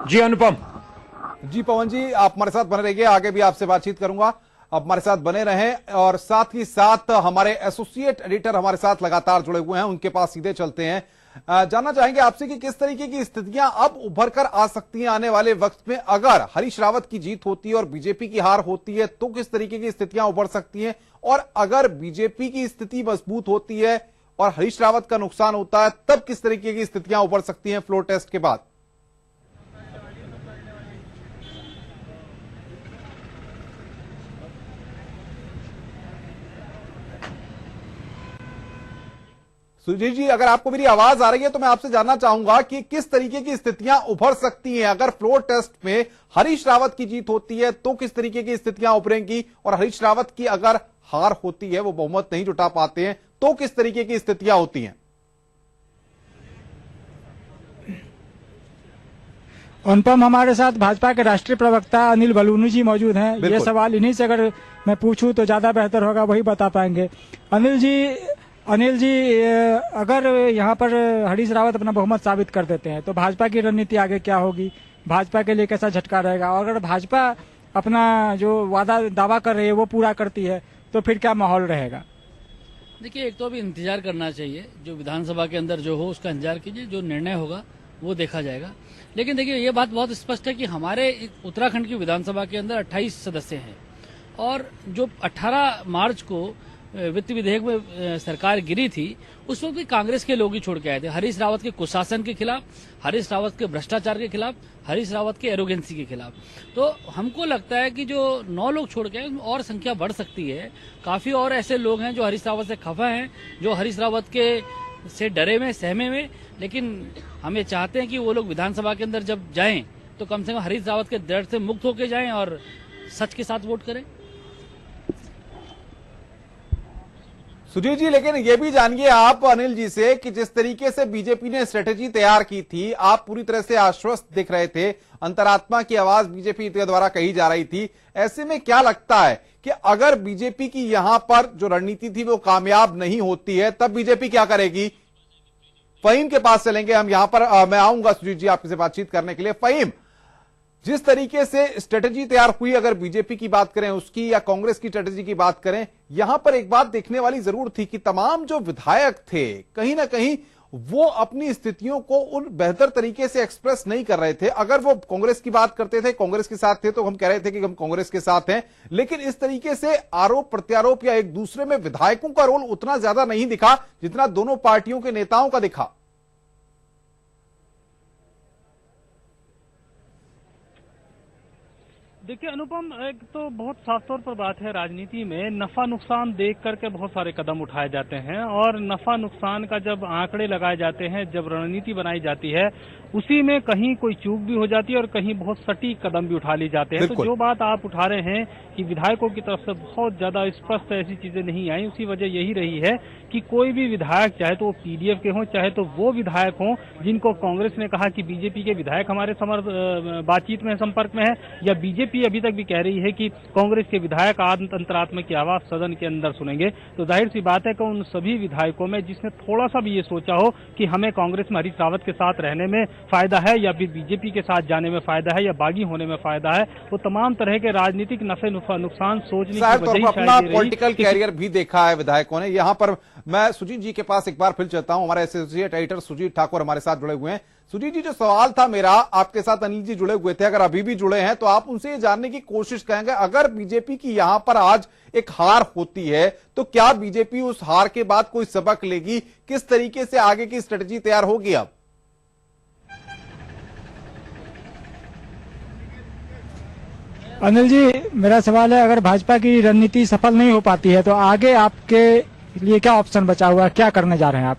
जी अनुपम। जी पवन जी, आप हमारे साथ बने रहिए, आगे भी आपसे बातचीत करूंगा, आप हमारे साथ बने रहें। और साथ ही साथ हमारे एसोसिएट एडिटर हमारे साथ लगातार जुड़े हुए हैं, उनके पास सीधे चलते हैं। जानना चाहेंगे आपसे कि किस तरीके की स्थितियां अब उभर कर आ सकती हैं आने वाले वक्त में, अगर हरीश रावत की जीत होती है और बीजेपी की हार होती है तो किस तरीके की स्थितियां उभर सकती हैं, और अगर बीजेपी की स्थिति मजबूत होती है और हरीश रावत का नुकसान होता है तब किस तरीके की स्थितियां उभर सकती हैं फ्लोर टेस्ट के बाद? सुजीत जी, अगर आपको मेरी आवाज आ रही है तो मैं आपसे जानना चाहूंगा कि किस तरीके की स्थितियां उभर सकती हैं अगर फ्लोर टेस्ट में हरीश रावत की जीत होती है तो किस तरीके की स्थितियां उभरेंगी, और हरीश रावत की अगर हार होती है, वो बहुमत नहीं जुटा पाते हैं, तो किस तरीके की स्थितियां होती हैं? अनुपम, हमारे साथ भाजपा के राष्ट्रीय प्रवक्ता अनिल बलूनी जी मौजूद हैं। ये सवाल इन्हीं से अगर मैं पूछूं तो ज्यादा बेहतर होगा, वही बता पाएंगे। अनिल जी, अगर यहाँ पर हरीश रावत अपना बहुमत साबित कर देते हैं तो भाजपा की रणनीति आगे क्या होगी? भाजपा के लिए कैसा झटका रहेगा? और अगर भाजपा अपना जो दावा कर रही है वो पूरा करती है तो फिर क्या माहौल रहेगा? देखिए, एक तो अभी इंतजार करना चाहिए, जो विधानसभा के अंदर जो हो उसका इंतजार कीजिए, जो निर्णय होगा वो देखा जाएगा। लेकिन देखिए, ये बात बहुत स्पष्ट है कि हमारे उत्तराखंड की विधानसभा के अंदर 28 सदस्य हैं और जो 18 मार्च को वित्त विधेयक में सरकार गिरी थी, उस वक्त भी कांग्रेस के लोग ही छोड़ के आए थे। हरीश रावत के कुशासन के खिलाफ, हरीश रावत के भ्रष्टाचार के खिलाफ, हरीश रावत के एरोगेंसी के खिलाफ। तो हमको लगता है कि जो 9 लोग छोड़ के आए और संख्या बढ़ सकती है। काफी और ऐसे लोग हैं जो हरीश रावत से खफा हैं, जो हरीश रावत के से डरे में, सहमे में। लेकिन हम ये चाहते हैं कि वो लोग विधानसभा के अंदर जब जाएं तो कम से कम हरीश रावत के डर से मुक्त होकर जाएं और सच के साथ वोट करें। सुजीत जी, लेकिन ये भी जानिए आप अनिल जी से कि जिस तरीके से बीजेपी ने स्ट्रेटेजी तैयार की थी, आप पूरी तरह से आश्वस्त दिख रहे थे, अंतरात्मा की आवाज बीजेपी के द्वारा कही जा रही थी। ऐसे में क्या लगता है कि अगर बीजेपी की यहां पर जो रणनीति थी वो कामयाब नहीं होती है, तब बीजेपी क्या करेगी? फहीम के पास चलेंगे हम, यहां पर मैं आऊंगा सुजीत जी आपसे बातचीत करने के लिए। फहीम, जिस तरीके से स्ट्रेटेजी तैयार हुई, अगर बीजेपी की बात करें उसकी या कांग्रेस की स्ट्रेटेजी की बात करें, यहां पर एक बात देखने वाली जरूर थी कि तमाम जो विधायक थे कहीं ना कहीं वो अपनी स्थितियों को उन बेहतर तरीके से एक्सप्रेस नहीं कर रहे थे। अगर वो कांग्रेस की बात करते थे, कांग्रेस के साथ थे, तो हम कह रहे थे कि हम कांग्रेस के साथ हैं, लेकिन इस तरीके से आरोप प्रत्यारोप या एक दूसरे में विधायकों का रोल उतना ज्यादा नहीं दिखा जितना दोनों पार्टियों के नेताओं का दिखा। देखिए अनुपम, एक तो बहुत साफ तौर पर बात है, राजनीति में नफा नुकसान देख करके बहुत सारे कदम उठाए जाते हैं और नफा नुकसान का जब आंकड़े लगाए जाते हैं, जब रणनीति बनाई जाती है, उसी में कहीं कोई चूक भी हो जाती है और कहीं बहुत सटीक कदम भी उठा ली जाते हैं। तो जो बात आप उठा रहे हैं कि विधायकों की तरफ से बहुत ज्यादा स्पष्ट ऐसी चीजें नहीं आई, उसी वजह यही रही है कि कोई भी विधायक, चाहे तो वो पीडीएफ के हों, चाहे तो वो विधायक हों जिनको कांग्रेस ने कहा कि बीजेपी के विधायक हमारे बातचीत में संपर्क में है, या बीजेपी अभी तक भी कह रही है कि कांग्रेस के विधायक अंतरात्मा की आवाज सदन के अंदर सुनेंगे। तो जाहिर सी बात है कि उन सभी विधायकों में जिसने थोड़ा सा भी ये सोचा हो कि हमें कांग्रेस में हरीश रावत के साथ रहने में फायदा है या फिर बीजेपी के साथ जाने में फायदा है या बागी होने में फायदा है, वो तमाम तरह के राजनीतिक नफे नुकसान सोचने की वजह अपना पॉलिटिकल कैरियर भी देखा है विधायकों ने। यहां पर मैं सुजीत जी के पास एक बार फिर चलता हूं, हमारे एसोसिएट एडिटर सुजीत ठाकुर हमारे साथ जुड़े हुए हैं। सुजीत जी, जो सवाल था मेरा, आपके साथ अनिल जी जुड़े हुए थे, अगर अभी भी जुड़े हैं तो आप उनसे ये जानने की कोशिश करेंगे, अगर बीजेपी की यहां पर आज एक हार होती है तो क्या बीजेपी उस हार के बाद कोई सबक लेगी? किस तरीके से आगे की स्ट्रेटेजी तैयार होगी? अब अनिल जी, मेरा सवाल है, अगर भाजपा की रणनीति सफल नहीं हो पाती है तो आगे आपके लिए क्या ऑप्शन बचा हुआ है, क्या करने जा रहे हैं आप?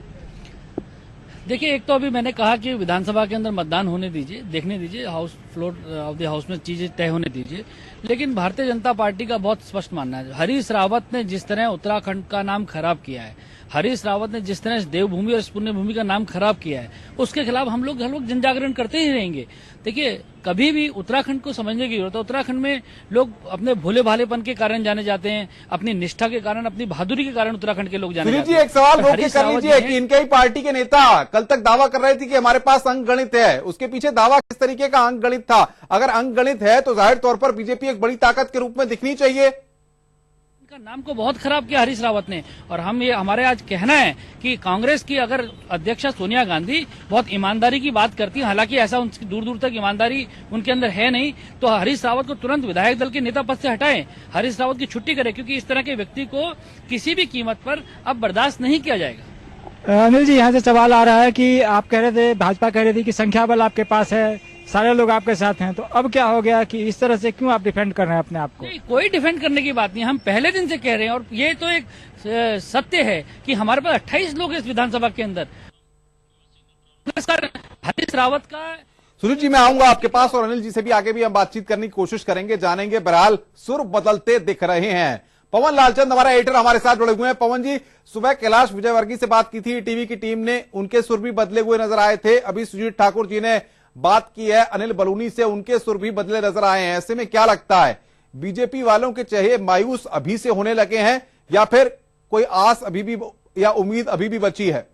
देखिए, एक तो अभी मैंने कहा कि विधानसभा के अंदर मतदान होने दीजिए, देखने दीजिए, house floor of the house में चीजें तय होने दीजिए। लेकिन भारतीय जनता पार्टी का बहुत स्पष्ट मानना है, हरीश रावत ने जिस तरह उत्तराखंड का नाम खराब किया है, हरीश रावत ने जिस तरह देवभूमि और पुण्य भूमि का नाम खराब किया है, उसके खिलाफ हम लोग जन जागरण करते ही रहेंगे। देखिए, कभी भी उत्तराखंड को समझने की जरूरत है। उत्तराखंड में लोग अपने भोले भालेपन के कारण जाने जाते हैं, अपनी निष्ठा के कारण, अपनी बहादुरी के कारण उत्तराखंड के लोग जाने जाते हैं। एक सवाल रोक के कर लीजिए कि इनके ही पार्टी के नेता कल तक दावा कर रहे थे कि हमारे पास अंक गणित है, उसके पीछे दावा किस तरीके का अंक गणित था? अगर अंक गणित है तो जाहिर तौर पर बीजेपी एक बड़ी ताकत के रूप में दिखनी चाहिए। का नाम को बहुत खराब किया हरीश रावत ने, और हम ये हमारे आज कहना है कि कांग्रेस की अगर अध्यक्षा सोनिया गांधी बहुत ईमानदारी की बात करती है, हालांकि ऐसा उनकी दूर दूर तक ईमानदारी उनके अंदर है नहीं, तो हरीश रावत को तुरंत विधायक दल के नेता पद से हटाएं, हरीश रावत की छुट्टी करें, क्योंकि इस तरह के व्यक्ति को किसी भी कीमत पर अब बर्दाश्त नहीं किया जाएगा। अनिल जी, यहाँ से सवाल आ रहा है कि आप कह रहे थे, भाजपा कह रही थी कि संख्या बल आपके पास है, सारे लोग आपके साथ हैं, तो अब क्या हो गया कि इस तरह से क्यों आप डिफेंड कर रहे हैं अपने आप को? नहीं, कोई डिफेंड करने की बात नहीं, हम पहले दिन से कह रहे हैं और ये तो एक सत्य है कि हमारे पास 28 लोग हैं इस विधानसभा के अंदर। हरीश रावत का सुनील जी, मैं आऊंगा आपके पास और अनिल जी से भी आगे भी हम बातचीत करने की कोशिश करेंगे, जानेंगे। बहरहाल सुर बदलते दिख रहे हैं। पवन लालचंद हमारा एडिटर हमारे साथ जुड़े हुए हैं। पवन जी, सुबह कैलाश विजयवर्गीय से बात की थी टीवी की टीम ने, उनके सुर भी बदले हुए नजर आए थे। अभी सुजीत ठाकुर जी ने बात की है अनिल बलूनी से, उनके सुर भी बदले नजर आए हैं। ऐसे में क्या लगता है, बीजेपी वालों के चेहरे मायूस अभी से होने लगे हैं या फिर कोई आस अभी भी या उम्मीद अभी भी बची है?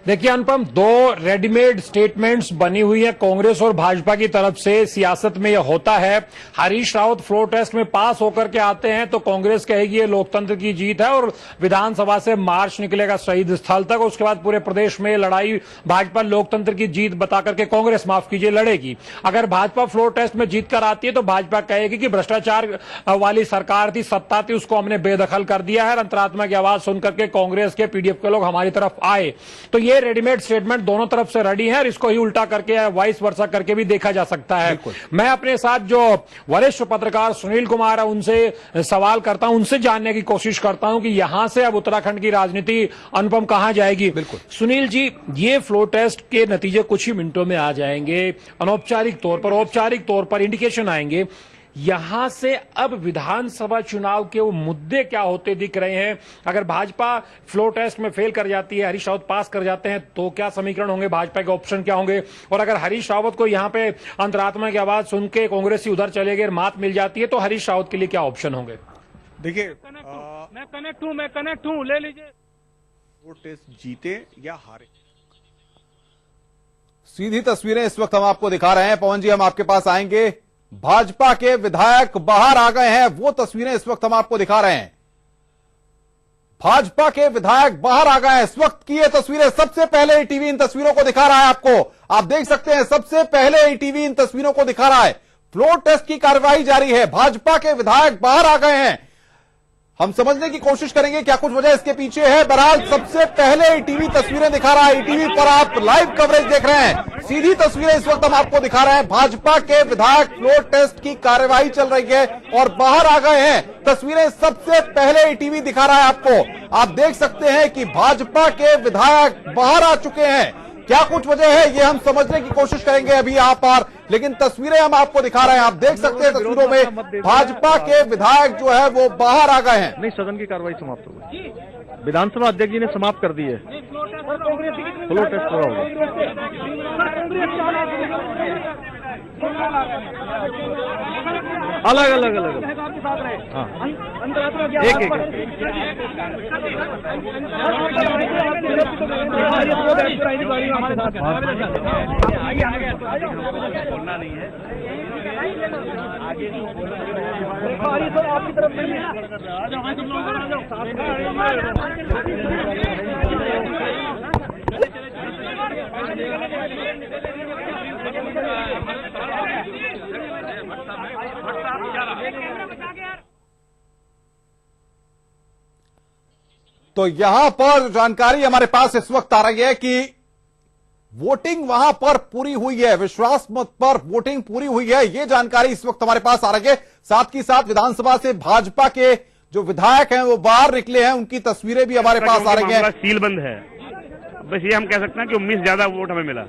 देखिए अनुपम, दो रेडीमेड स्टेटमेंट्स बनी हुई है कांग्रेस और भाजपा की तरफ से। सियासत में यह होता है, हरीश रावत फ्लोर टेस्ट में पास होकर के आते हैं तो कांग्रेस कहेगी ये लोकतंत्र की जीत है और विधानसभा से मार्च निकलेगा शहीद स्थल तक। उसके बाद पूरे प्रदेश में लड़ाई भाजपा लोकतंत्र की जीत बता करके कांग्रेस, माफ कीजिए, लड़ेगी। अगर भाजपा फ्लोर टेस्ट में जीत कर आती है तो भाजपा कहेगी कि भ्रष्टाचार वाली सरकार थी, सत्ता थी, उसको हमने बेदखल कर दिया है। अंतरात्मा की आवाज सुनकर के कांग्रेस के, पीडीएफ के लोग हमारी तरफ आए। तो ये रेडीमेड स्टेटमेंट दोनों तरफ से रेडी है और इसको ही उल्टा करके या वाइस वर्सा करके भी देखा जा सकता है। मैं अपने साथ जो वरिष्ठ पत्रकार सुनील कुमार है उनसे सवाल करता हूं, उनसे जानने की कोशिश करता हूं कि यहां से अब उत्तराखंड की राजनीति अनुपम कहां जाएगी। बिल्कुल सुनील जी, ये फ्लोर टेस्ट के नतीजे कुछ ही मिनटों में आ जाएंगे। अनौपचारिक तौर पर, औपचारिक तौर पर इंडिकेशन आएंगे। यहां से अब विधानसभा चुनाव के वो मुद्दे क्या होते दिख रहे हैं? अगर भाजपा फ्लोर टेस्ट में फेल कर जाती है, हरीश रावत पास कर जाते हैं तो क्या समीकरण होंगे, भाजपा के ऑप्शन क्या होंगे? और अगर हरीश रावत को यहां पे अंतरात्मा की आवाज सुन के कांग्रेसी उधर चले गए, मात मिल जाती है, तो हरीश रावत के लिए क्या ऑप्शन होंगे? देखिए, मैं कनेक्ट हूं, ले लीजिए। वो टेस्ट जीते या हारे, सीधी तस्वीरें इस वक्त हम आपको दिखा रहे हैं। पवन जी, हम आपके पास आएंगे। भाजपा के विधायक बाहर आ गए हैं, वो तस्वीरें इस वक्त हम आपको दिखा रहे हैं। भाजपा के विधायक बाहर आ गए हैं इस वक्त की ये तस्वीरें। सबसे पहले ईटीवी इन तस्वीरों को दिखा रहा है आपको, आप देख सकते हैं। सबसे पहले ईटीवी इन तस्वीरों को दिखा रहा है। फ्लोर टेस्ट की कार्रवाई जारी है, भाजपा के विधायक बाहर आ गए हैं। हम समझने की कोशिश करेंगे क्या कुछ वजह इसके पीछे है। बहरहाल सबसे पहले ईटीवी तस्वीरें दिखा रहा है। ईटीवी पर आप लाइव कवरेज देख रहे हैं, सीधी तस्वीरें इस वक्त हम आपको दिखा रहे हैं। भाजपा के विधायक फ्लोर टेस्ट की कार्यवाही चल रही है और बाहर आ गए हैं। तस्वीरें सबसे पहले ईटीवी दिखा रहा है आपको। आप देख सकते हैं कि भाजपा के विधायक बाहर आ चुके हैं। क्या कुछ वजह है ये हम समझने की कोशिश करेंगे अभी यहाँ पर, लेकिन तस्वीरें हम आपको दिखा रहे हैं। आप देख सकते हैं तस्वीरों में भाजपा के विधायक जो है वो बाहर आ गए हैं। नहीं, सदन की कार्रवाई समाप्त हो गई, विधानसभा अध्यक्ष जी ने समाप्त कर दी है। फ्लोर टेस्ट पूरा होगा। अलग अलग अलग हाँ, एक एक बोलना नहीं है आगे तो आपकी तरफ नहीं तो यहां पर जानकारी हमारे पास इस वक्त आ रही है कि वोटिंग वहां पर पूरी हुई है, विश्वास मत पर वोटिंग पूरी हुई है, ये जानकारी इस वक्त हमारे पास आ रही है। साथ ही साथ विधानसभा से भाजपा के जो विधायक हैं वो बाहर निकले हैं, उनकी तस्वीरें भी हमारे पास आ रही है। सील बंद है, बस ये हम कह सकते हैं कि 19 ज्यादा वोट हमें मिला,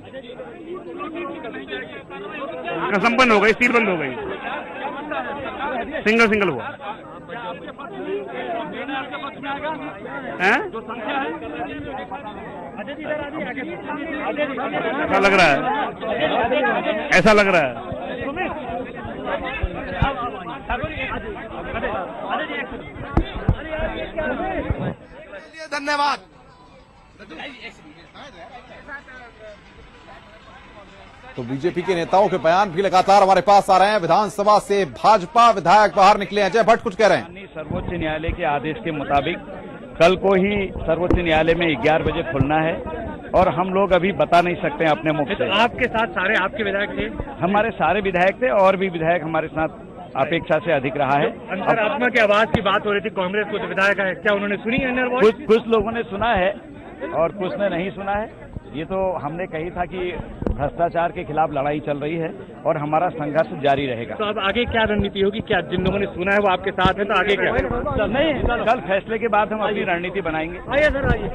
संपन्न हो गई, सील बंद हो गई, सिंगल हुआ है। ऐसा लग रहा है, ऐसा लग रहा है। धन्यवाद। तो बीजेपी के नेताओं के बयान भी लगातार हमारे पास आ रहे हैं। विधानसभा से भाजपा विधायक बाहर निकले हैं। जय भट्ट कुछ कह रहे हैं। सर्वोच्च न्यायालय के आदेश के मुताबिक कल को ही सर्वोच्च न्यायालय में 11 बजे खुलना है और हम लोग अभी बता नहीं सकते हैं अपने मुख से। आपके साथ सारे आपके विधायक थे? हमारे सारे विधायक थे और भी विधायक हमारे साथ अपेक्षा से अधिक रहा है। अंतरात्मा की आवाज की बात हो रही थी, कांग्रेस को जो विधायक है, क्या उन्होंने सुनी? कुछ लोगों ने सुना है, और कुछ ने नहीं सुना है। ये तो हमने कही था कि भ्रष्टाचार के खिलाफ लड़ाई चल रही है और हमारा संघर्ष जारी रहेगा। तो अब आगे क्या रणनीति होगी? क्या जिन लोगों ने सुना है वो आपके साथ है, तो आगे क्या? नहीं, कल फैसले के बाद हम अपनी रणनीति बनाएंगे। आइए सर, आइए।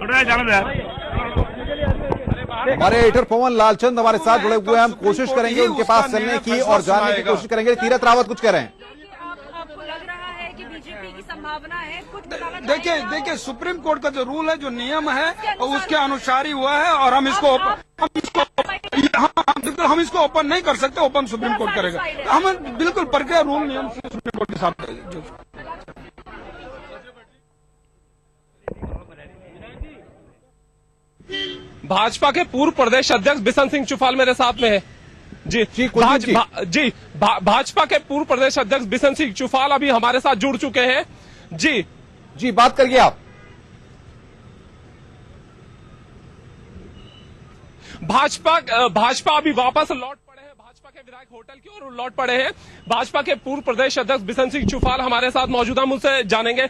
हमारे एडिटर पवन लालचंद हमारे साथ जुड़े हुए हैं। हम कोशिश करेंगे उनके पास चलने की और जानने की कोशिश करेंगे। तीरथ रावत कुछ कह रहे हैं। आपको लग रहा है कि बीजेपी की संभावना है? कुछ देखिए सुप्रीम कोर्ट का जो रूल है, जो नियम है, उसके अनुसार ही हुआ है और हम इसको ओपन नहीं कर सकते। ओपन सुप्रीम कोर्ट करेगा। हम बिल्कुल प्रक्रिया रूल नियम से सुप्रीम कोर्ट के साथ। भाजपा के पूर्व प्रदेश अध्यक्ष बिशन सिंह चुफाल मेरे साथ में है। जी भाजपा के पूर्व प्रदेश अध्यक्ष बिशन सिंह चुफाल अभी हमारे साथ जुड़ चुके हैं। जी बात करिए आप। भाजपा अभी वापस लौट पड़े हैं। भाजपा के विधायक होटल की ओर लौट पड़े हैं। भाजपा के पूर्व प्रदेश अध्यक्ष बिशन सिंह चुफाल हमारे साथ मौजूदा मुझसे जानेंगे।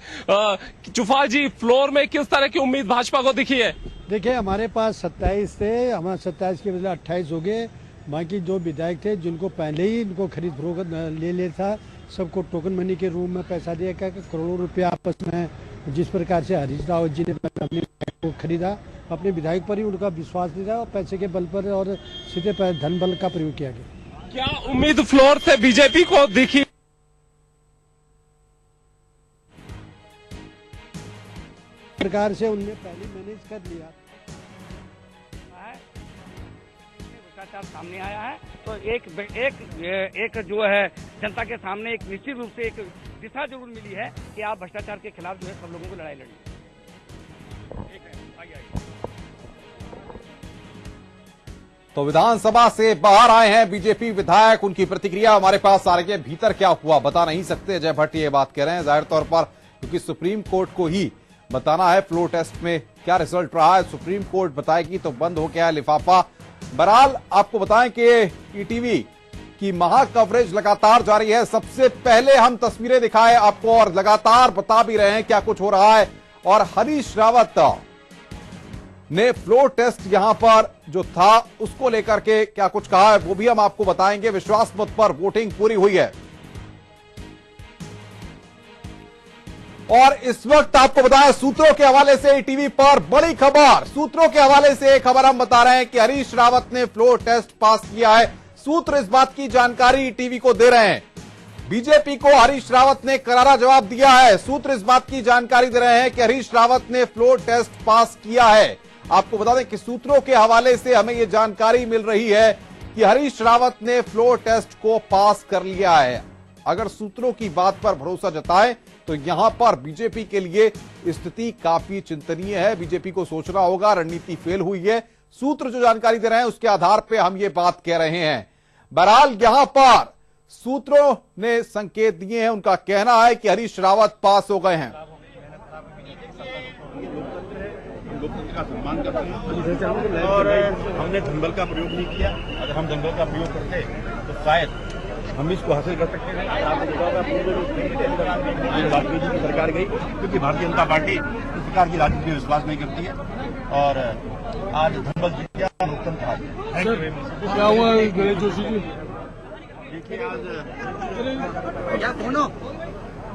चुफाल जी, फ्लोर में किस तरह की उम्मीद भाजपा को दिखी है? देखिए, हमारे पास 27 थे, हमारे 27 के बदले 28 हो गए। बाकी जो विधायक थे जिनको पहले ही इनको खरीद फरोख्त ले लिया था, सबको टोकन मनी के रूप में पैसा दिया गया। करोड़ों रुपया आपस में जिस प्रकार से हरीश रावत जी ने अपने विधायक को खरीदा, अपने विधायक पर ही उनका विश्वास दिया और पैसे के बल पर और सीधे धन बल का प्रयोग किया गया। क्या उम्मीद फ्लोर से बीजेपी को दिखी? प्रकार से उनने पहले मैनेज कर लिया। भ्रष्टाचार सामने आया है तो एक जो है जनता के सामने एक निश्चित रूप से एक दिशा जरूर मिली है कि आप भ्रष्टाचार के खिलाफ जो है सब लोगों को लड़ाई लड़नी। तो विधानसभा से बाहर आए हैं बीजेपी विधायक, उनकी प्रतिक्रिया हमारे पास आ रही है। भीतर क्या हुआ बता नहीं सकते, जय भट्ट ये बात कह रहे हैं। जाहिर तौर पर क्योंकि सुप्रीम कोर्ट को ही बताना है फ्लोर टेस्ट में क्या रिजल्ट रहा है। सुप्रीम कोर्ट बताएगी तो बंद हो गया है लिफाफा। बहरहाल आपको बताएं कि ईटीवी की महा कवरेज लगातार जारी है। सबसे पहले हम तस्वीरें दिखाए आपको और लगातार बता भी रहे हैं क्या कुछ हो रहा है। और हरीश रावत ने फ्लोर टेस्ट यहां पर जो था उसको लेकर के क्या कुछ कहा है वो भी हम आपको बताएंगे। विश्वास मत पर वोटिंग पूरी हुई है और इस वक्त आपको बताएं सूत्रों के हवाले से टीवी पर बड़ी खबर। सूत्रों के हवाले से एक खबर हम बता रहे हैं कि हरीश रावत ने फ्लोर टेस्ट पास किया है। सूत्र इस बात की जानकारी टीवी को दे रहे हैं। बीजेपी को हरीश रावत ने करारा जवाब दिया है। सूत्र इस बात की जानकारी दे रहे हैं कि हरीश रावत ने फ्लोर टेस्ट पास किया है। आपको बता दें कि सूत्रों के हवाले से हमें यह जानकारी मिल रही है कि हरीश रावत ने फ्लोर टेस्ट को पास कर लिया है। अगर सूत्रों की बात पर भरोसा जताएं तो यहां पर बीजेपी के लिए स्थिति काफी चिंतनीय है। बीजेपी को सोचना होगा, रणनीति फेल हुई है। सूत्र जो जानकारी दे रहे हैं उसके आधार पर हम ये बात कह रहे हैं। बहरहाल यहां पर सूत्रों ने संकेत दिए हैं। उनका कहना है कि हरीश रावत पास हो गए हैं। का सम्मान करते हैं और हमने दंगल का प्रयोग नहीं किया। अगर हम दंगल का प्रयोग करते तो शायद हम इसको हासिल कर सकते हैं। वाजपेयी जी की सरकार गई क्योंकि भारतीय जनता पार्टी इस प्रकार की राजनीति में विश्वास नहीं करती है और आज दंगल जीत गया, लोकतंत्र हार गया। क्या हुआ गणेश जोशी जी? देखिए, आज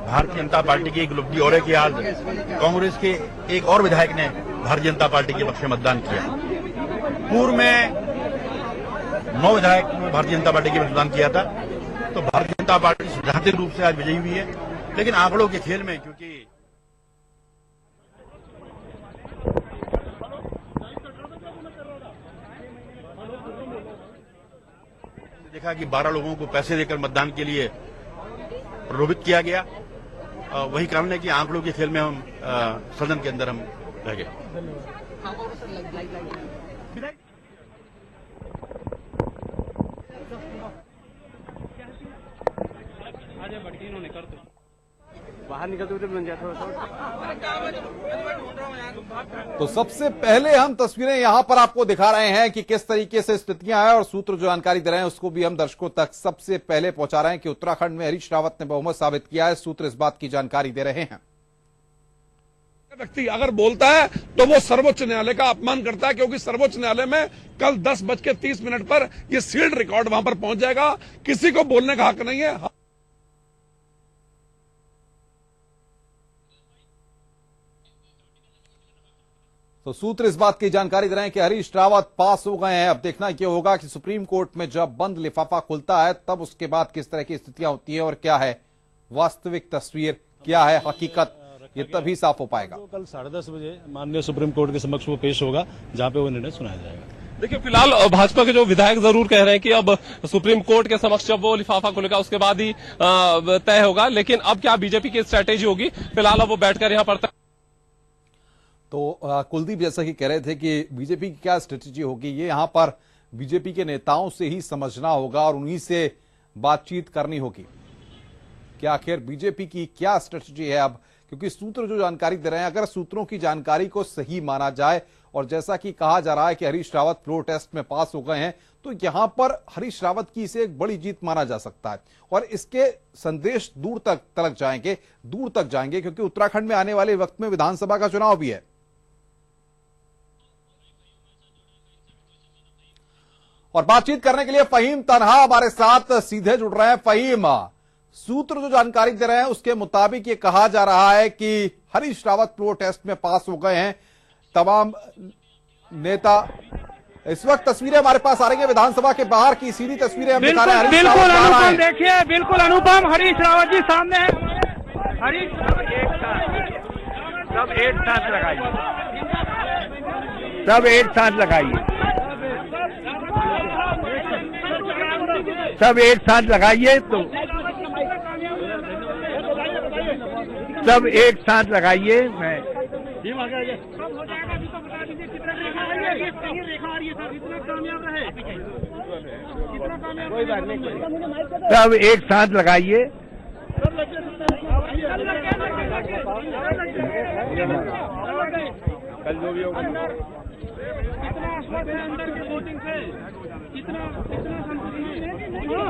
भारतीय जनता पार्टी की एक उपलब्धि और है कि आज कांग्रेस के एक और विधायक ने भारतीय जनता पार्टी के पक्ष में मतदान किया। पूर्व में 9 विधायक ने भारतीय जनता पार्टी के मतदान किया था। तो भारतीय जनता पार्टी सैद्धांतिक रूप से आज विजयी हुई है, लेकिन आंकड़ों के खेल में क्योंकि देखा कि 12 लोगों को पैसे देकर मतदान के लिए प्रलोभित किया गया, वही कारण है कि आंकड़ों के खेल में हम सदन के अंदर हम रह गए। बाहर निकलते हुए बन जाता। तो सबसे पहले हम तस्वीरें यहां पर आपको दिखा रहे हैं कि किस तरीके से स्थितियां हैं और सूत्र जो जानकारी दे रहे हैं उसको भी हम दर्शकों तक सबसे पहले पहुंचा रहे हैं कि उत्तराखंड में हरीश रावत ने बहुमत साबित किया है। सूत्र इस बात की जानकारी दे रहे हैं। व्यक्ति अगर बोलता है तो वो सर्वोच्च न्यायालय का अपमान करता है, क्योंकि सर्वोच्च न्यायालय में कल 10:30 पर ये सील्ड रिकॉर्ड वहां पर पहुंच जाएगा। किसी को बोलने का हक नहीं है। तो सूत्र इस बात की जानकारी दे रहे हैं कि हरीश रावत पास हो गए हैं। अब देखना ये होगा कि सुप्रीम कोर्ट में जब बंद लिफाफा खुलता है तब उसके बाद किस तरह की स्थितियां होती है और क्या है वास्तविक तस्वीर, क्या है हकीकत, ये तभी साफ हो पाएगा। कल 10:30 बजे माननीय सुप्रीम कोर्ट के समक्ष वो पेश होगा, जहां पे वो निर्णय सुनाया जाएगा। देखिए, फिलहाल भाजपा के जो विधायक जरूर कह रहे हैं कि अब सुप्रीम कोर्ट के समक्ष जब वो लिफाफा खुलेगा उसके बाद ही तय होगा, लेकिन अब क्या बीजेपी की स्ट्रैटेजी होगी, फिलहाल अब वो बैठकर यहाँ पर तो कुलदीप जैसा कि कह रहे थे कि बीजेपी की क्या स्ट्रेटेजी होगी, ये यहां पर बीजेपी के नेताओं से ही समझना होगा और उन्हीं से बातचीत करनी होगी कि आखिर बीजेपी की क्या स्ट्रेटेजी है अब, क्योंकि सूत्र जो जानकारी दे रहे हैं, अगर सूत्रों की जानकारी को सही माना जाए और जैसा कि कहा जा रहा है कि हरीश रावत फ्लोर टेस्ट में पास हो गए हैं, तो यहां पर हरीश रावत की इसे एक बड़ी जीत माना जा सकता है और इसके संदेश दूर तक जाएंगे, क्योंकि उत्तराखंड में आने वाले वक्त में विधानसभा का चुनाव भी है। और बातचीत करने के लिए फहीम तन्हा हमारे साथ सीधे जुड़ रहे हैं। फहीम, सूत्र जो जानकारी दे रहे हैं उसके मुताबिक ये कहा जा रहा है कि हरीश रावत फ्लोर टेस्ट में पास हो गए हैं तमाम नेता। इस वक्त तस्वीरें हमारे पास आ रही है विधानसभा के बाहर की, सीधी तस्वीरें हम दिखा रहे हैं। बिल्कुल अनुपम, देखिए बिल्कुल अनुपम, हरीश रावत जी सामने है। हरीश सब एक साथ लगाइए, सब एक साथ लगाइए, सब एक साथ लगाइए, तो सब एक साथ लगाइए। मैं सब एक साथ लगाइए। कल जो भी होगा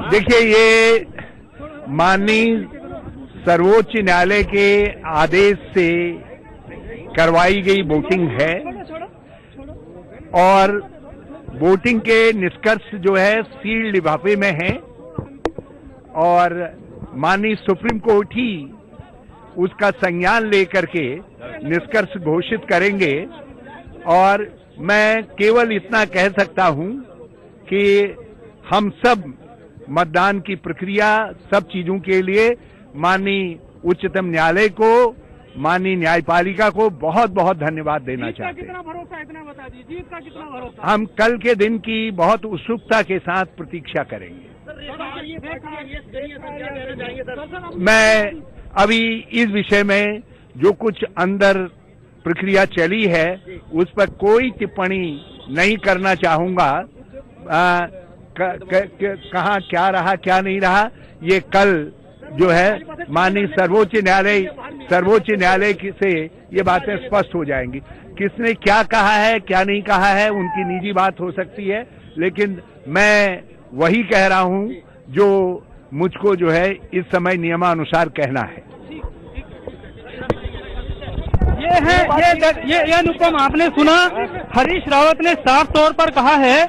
देखिए, ये माननीय सर्वोच्च न्यायालय के आदेश से करवाई गई वोटिंग है और वोटिंग के निष्कर्ष जो है सील्ड लिफाफे में है और माननीय सुप्रीम कोर्ट ही उसका संज्ञान लेकर के निष्कर्ष घोषित करेंगे। और मैं केवल इतना कह सकता हूं कि हम सब मतदान की प्रक्रिया, सब चीजों के लिए माननीय उच्चतम न्यायालय को, माननीय न्यायपालिका को बहुत बहुत धन्यवाद देना चाहते हैं। कितना भरोसा है, इतना बता दीजिए, जीत का कितना भरोसा? हम कल के दिन की बहुत उत्सुकता के साथ प्रतीक्षा करेंगे। मैं अभी इस विषय में जो कुछ अंदर प्रक्रिया चली है उस पर कोई टिप्पणी नहीं करना चाहूंगा। कहाँ क्या रहा क्या नहीं रहा, ये कल जो है माननीय सर्वोच्च न्यायालय से ये बातें स्पष्ट हो जाएंगी। किसने क्या कहा है क्या नहीं कहा है उनकी निजी बात हो सकती है, लेकिन मैं वही कह रहा हूं जो मुझको जो है इस समय नियमानुसार कहना है। ये अनुपम, आपने सुना, हरीश रावत ने साफ तौर पर कहा है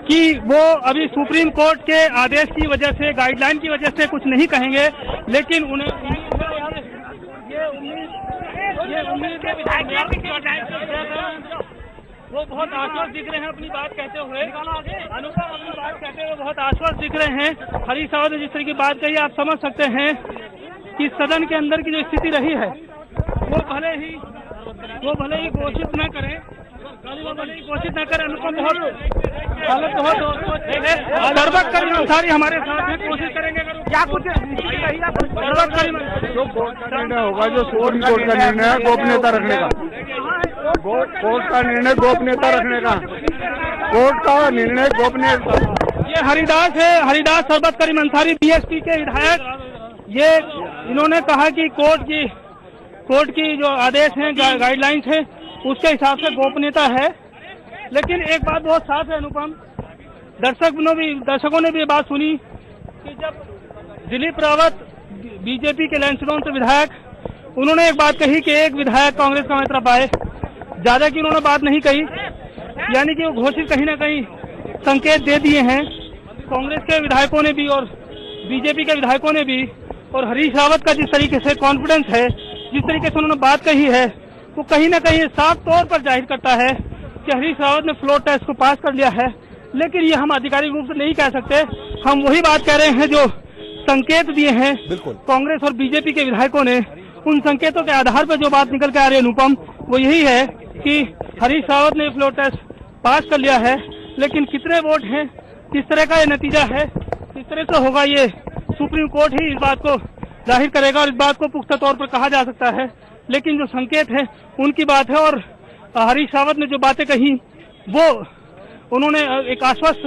कि वो अभी सुप्रीम कोर्ट के आदेश की वजह से, गाइडलाइन की वजह से कुछ नहीं कहेंगे, लेकिन उन्हें ये उम्मीद वो बहुत आश्वस्त दिख रहे हैं अपनी बात कहते हुए। अनुपम अपनी बात कहते हुए बहुत आश्वस्त दिख रहे हैं। हरीश रावत ने जिस तरह की बात कही, आप समझ सकते हैं कि सदन के अंदर की जो स्थिति रही है वो भले ही घोषित न करें, अनुपम बहुत करीम अंसारी हमारे साथ में कोशिश करेंगे क्या कुछ निर्णय होगा जो सुप्रीम कोर्ट का निर्णय है गोपनीयता रखने का, कोर्ट का निर्णय गोपनीयता रखने का, कोर्ट का निर्णय गोपनीयता। ये हरिदास सरबत करीम अंसारी बीएसपी के विधायक, ये इन्होंने कहा कि कोर्ट की जो आदेश हैं, गाइडलाइंस है, उसके हिसाब से गोपनीयता है। लेकिन एक बात बहुत साफ है अनुपम, दर्शकों ने भी ये बात सुनी कि जब दिलीप रावत बीजेपी के लैंसडौन से विधायक उन्होंने एक बात कही कि एक विधायक कांग्रेस का तरफ आए, ज्यादा की उन्होंने बात नहीं कही, यानी कि वो घोषित कहीं ना कहीं संकेत दे दिए हैं कांग्रेस के विधायकों ने भी और बीजेपी के विधायकों ने भी। और हरीश रावत का जिस तरीके से कॉन्फिडेंस है, जिस तरीके से उन्होंने बात कही है, वो कहीं ना कहीं साफ तौर पर जाहिर करता है कि हरीश रावत ने फ्लोर टेस्ट को पास कर लिया है। लेकिन ये हम आधिकारिक रूप से नहीं कह सकते, हम वही बात कह रहे हैं जो संकेत दिए हैं कांग्रेस और बीजेपी के विधायकों ने। उन संकेतों के आधार पर जो बात निकल के आ रही है अनुपम, वो यही है कि हरीश रावत ने फ्लोर टेस्ट पास कर लिया है। लेकिन कितने वोट हैं, किस तरह का ये नतीजा है, किस तरह से होगा, ये सुप्रीम कोर्ट ही इस बात को जाहिर करेगा और इस बात को पुख्ता तौर पर कहा जा सकता है। लेकिन जो संकेत है उनकी बात है। और हरीश रावत ने जो बातें कही वो उन्होंने एक आश्वस्त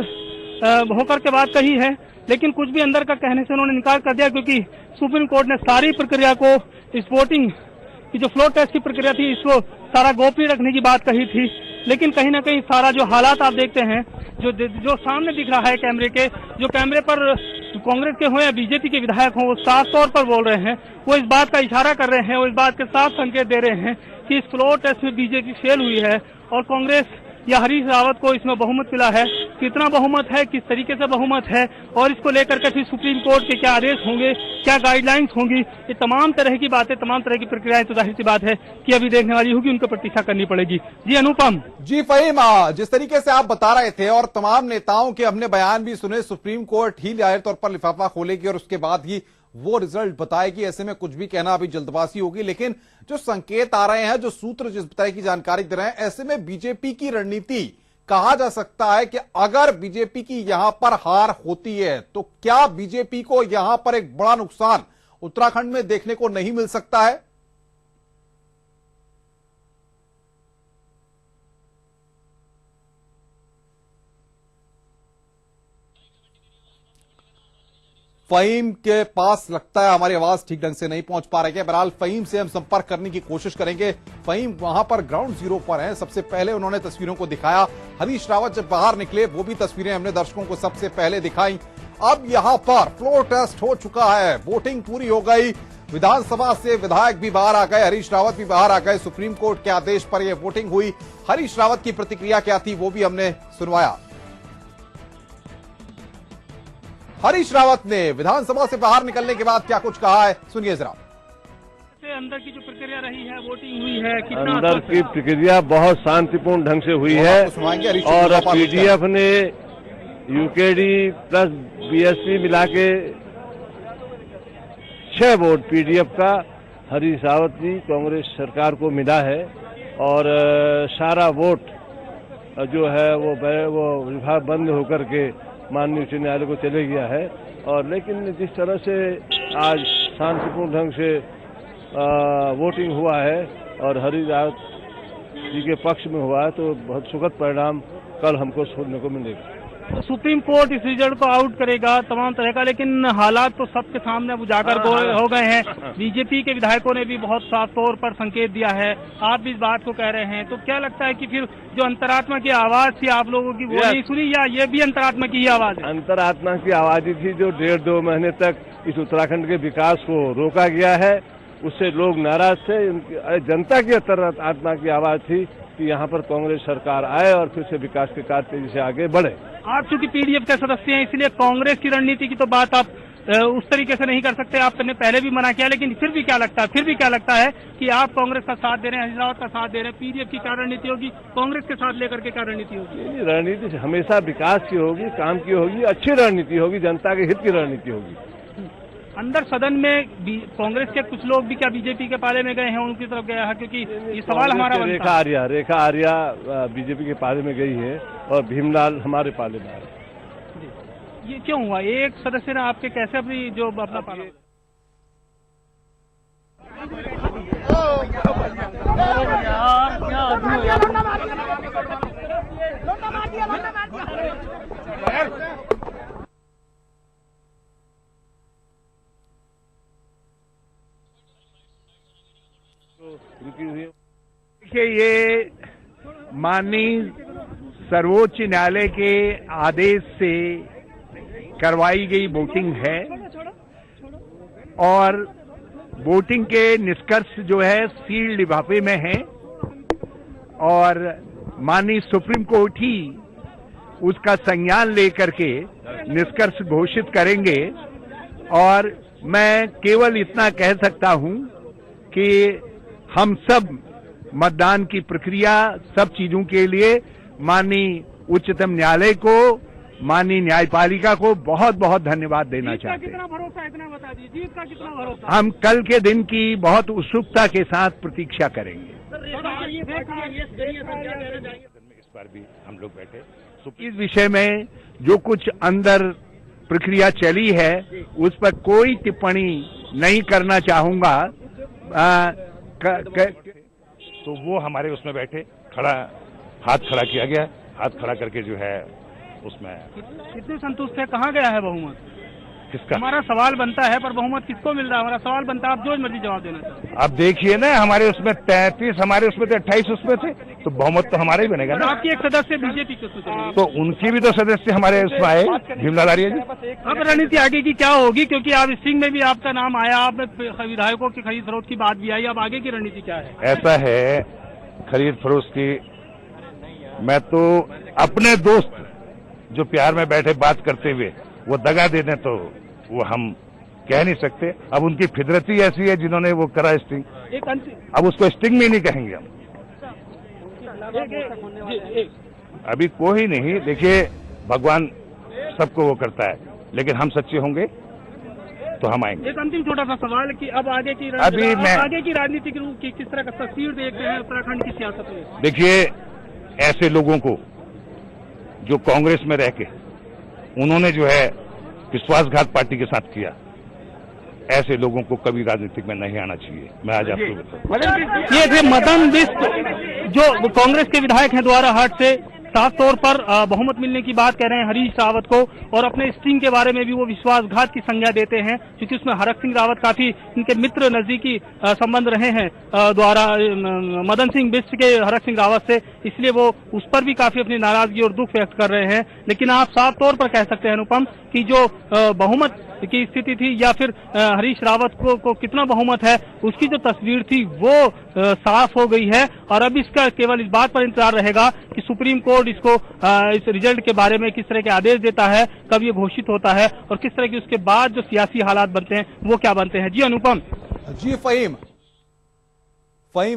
होकर के बात कही है, लेकिन कुछ भी अंदर का कहने से उन्होंने इनकार कर दिया, क्योंकि सुप्रीम कोर्ट ने सारी प्रक्रिया को, इस वोटिंग की जो फ्लोर टेस्ट की प्रक्रिया थी, इसको सारा गोपनीय रखने की बात कही थी। लेकिन कहीं ना कहीं सारा जो हालात आप देखते हैं, जो सामने दिख रहा है कैमरे के, जो कैमरे पर कांग्रेस के हो या बीजेपी के विधायक हों, वो साफ तौर पर बोल रहे हैं, वो इस बात का इशारा कर रहे हैं, वो इस बात के साफ संकेत दे रहे हैं कि इस फ्लोर टेस्ट में बीजेपी फेल हुई है और कांग्रेस या हरीश रावत को इसमें बहुमत मिला है। कितना बहुमत है, किस तरीके से बहुमत है और इसको लेकर के फिर सुप्रीम कोर्ट के क्या आदेश होंगे, क्या गाइडलाइंस होंगी, ये तमाम तरह की बातें, तमाम तरह की प्रक्रियाएं तो जाहिर सी बात है कि अभी देखने वाली होगी, उनको प्रतीक्षा करनी पड़ेगी। जी अनुपम। जी फहीम, जिस तरीके से आप बता रहे थे और तमाम नेताओं के हमने बयान भी सुने, सुप्रीम कोर्ट ही जाहिर तौर पर लिफाफा खोलेगी और उसके बाद ही वो रिजल्ट बताएगी। ऐसे में कुछ भी कहना अभी जल्दबाजी होगी, लेकिन जो संकेत आ रहे हैं, जो सूत्र जिस तरह की जानकारी दे रहे हैं, ऐसे में बीजेपी की रणनीति कहा जा सकता है कि अगर बीजेपी की यहां पर हार होती है तो क्या बीजेपी को यहां पर एक बड़ा नुकसान उत्तराखंड में देखने को नहीं मिल सकता है? फहीम के पास लगता है हमारी आवाज ठीक ढंग से नहीं पहुंच पा रही है। बहरहाल फहीम से हम संपर्क करने की कोशिश करेंगे। फहीम वहां पर ग्राउंड जीरो पर हैं। सबसे पहले उन्होंने तस्वीरों को दिखाया। हरीश रावत जब बाहर निकले वो भी तस्वीरें हमने दर्शकों को सबसे पहले दिखाई। अब यहां पर फ्लोर टेस्ट हो चुका है, वोटिंग पूरी हो गई, विधानसभा से विधायक भी बाहर आ गए, हरीश रावत भी बाहर आ गए। सुप्रीम कोर्ट के आदेश पर यह वोटिंग हुई। हरीश रावत की प्रतिक्रिया क्या थी वो भी हमने सुनवाया। हरीश रावत ने विधानसभा से बाहर निकलने के बाद क्या कुछ कहा है, सुनिए जरा। अंदर की जो प्रक्रिया रही है, वोटिंग हुई है, कितना अंदर की प्रक्रिया बहुत शांतिपूर्ण ढंग से हुई है और पीडीएफ ने यूकेडी प्लस बीएसपी मिला के 6 वोट पीडीएफ का हरीश रावत जी कांग्रेस सरकार को मिला है और सारा वोट जो है वो विभाग बंद होकर के माननीय उच्च न्यायालय को चले गया है। और लेकिन जिस तरह से आज शांतिपूर्ण ढंग से वोटिंग हुआ है और हरीश रावत जी के पक्ष में हुआ है तो बहुत सुखद परिणाम कल हमको सुनने को मिलेगा। सुप्रीम कोर्ट इस रिजल्ट को आउट करेगा तमाम तरह का, लेकिन हालात तो सबके सामने उजागर हो गए हैं। बीजेपी के विधायकों ने भी बहुत साफ तौर पर संकेत दिया है, आप भी इस बात को कह रहे हैं, तो क्या लगता है कि फिर जो अंतरात्मा की आवाज थी आप लोगों की वो नहीं सुनी या ये भी अंतरात्मा की ही आवाज है? अंतरात्मा की आवाज ही थी जो 1.5-2 महीने तक इस उत्तराखंड के विकास को रोका गया है, उससे लोग नाराज थे। जनता की अंतरात्मा की आवाज थी कि यहाँ पर कांग्रेस सरकार आए और फिर से विकास के कार्य तेजी से आगे बढ़े। आप चूंकि पीडीएफ के सदस्य हैं इसलिए कांग्रेस की रणनीति की तो बात आप उस तरीके से नहीं कर सकते, आपने पहले भी मना किया, लेकिन फिर भी क्या लगता है कि आप कांग्रेस का साथ दे रहे हैं, हरीश रावत का साथ दे रहे हैं, पीडीएफ की क्या रणनीति होगी, कांग्रेस के साथ लेकर के क्या रणनीति होगी? रणनीति हमेशा विकास की होगी, काम की होगी, अच्छी रणनीति होगी, जनता के हित की रणनीति होगी। अंदर सदन में कांग्रेस के कुछ लोग भी क्या बीजेपी के पाले में गए हैं, उनकी तरफ गया है? क्योंकि ये सवाल हमारा रेखा आर्या बीजेपी के पाले में गई है और भीमलाल हमारे पाले में आए। ये क्यों हुआ? एक सदस्य ने आपके कैसे अपनी जो अपना पाला? देखिए, ये माननीय सर्वोच्च न्यायालय के आदेश से करवाई गई वोटिंग है और वोटिंग के निष्कर्ष जो है सील लिफाफे में हैं और माननीय सुप्रीम कोर्ट ही उसका संज्ञान लेकर के निष्कर्ष घोषित करेंगे। और मैं केवल इतना कह सकता हूं कि हम सब मतदान की प्रक्रिया सब चीजों के लिए माननीय उच्चतम न्यायालय को, माननीय न्यायपालिका को बहुत बहुत धन्यवाद देना चाहते हैं। कितना भरोसा, इतना बता दीजिए, जीत का कितना भरोसा? हम कल के दिन की बहुत उत्सुकता के साथ प्रतीक्षा करेंगे। इस बार भी हम लोग बैठे इस विषय में जो कुछ अंदर प्रक्रिया चली है उस पर कोई टिप्पणी नहीं करना चाहूंगा। तो वो हमारे उसमें बैठे, खड़ा हाथ खड़ा किया गया, हाथ खड़ा करके जो है उसमें कितने संतुष्ट है? कहाँ गया है बहुमत? किसका? हमारा सवाल बनता है, पर बहुमत किसको मिल रहा है? हमारा सवाल बनता है, आप जो मर्जी जवाब देना चाहते हैं। अब देखिए ना, हमारे उसमें 33, हमारे उसमें तो 28 उसमें थे, तो बहुमत तो हमारा ही बनेगा ना। आपकी एक सदस्य बीजेपी के सूची, तो उनकी भी तो सदस्य हमारे उसमें आए, भीमलाल आर्य जी। अब रणनीति आगे की क्या होगी? क्योंकि आप स्टिंग में भी आपका नाम आया, आप विधायकों की खरीद फरोख्त की बात भी आई, अब आगे की रणनीति क्या है? ऐसा है, खरीद फरोख्त की, मैं तो अपने दोस्त जो प्यार में बैठे बात करते हुए वो दगा दे दें तो वो हम कह नहीं सकते। अब उनकी फितरत ही ऐसी है, जिन्होंने वो करा स्टिंग, अब उसको स्टिंग में नहीं कहेंगे हम। अभी कोई नहीं, देखिए भगवान सबको वो करता है, लेकिन हम सच्चे होंगे तो हम आएंगे। एक अंतिम छोटा सा सवाल कि अब आगे की राजनीतिक रूप की किस तरह का तस्वीर देखते हैं उत्तराखंड की सियासत में? देखिए, ऐसे लोगों को जो कांग्रेस में रह के उन्होंने जो है विश्वासघात पार्टी के साथ किया, ऐसे लोगों को कभी राजनीतिक में नहीं आना चाहिए। मैं आज आपको बताऊं, ये थे मदन बिष्ट जो कांग्रेस के विधायक हैं द्वारा हाट से, साफ तौर पर बहुमत मिलने की बात कह रहे हैं हरीश रावत को, और अपने स्टिंग के बारे में भी वो विश्वासघात की संज्ञा देते हैं, क्योंकि उसमें हरक सिंह रावत काफी इनके मित्र नजदीकी संबंध रहे हैं द्वारा मदन सिंह बिष्ट के हरक सिंह रावत से, इसलिए वो उस पर भी काफी अपनी नाराजगी और दुख व्यक्त कर रहे हैं। लेकिन आप साफ तौर पर कह सकते हैं अनुपम कि जो बहुमत की स्थिति थी या फिर हरीश रावत को कितना बहुमत है, उसकी जो तस्वीर थी वो साफ हो गई है। और अब इसका केवल इस बात पर इंतजार रहेगा कि सुप्रीम कोर्ट इसको इस रिजल्ट के बारे में किस तरह के आदेश देता है, कब ये घोषित होता है और किस तरह के उसके बाद जो सियासी हालात बनते हैं वो क्या बनते हैं। जी अनुपम। जी फहीम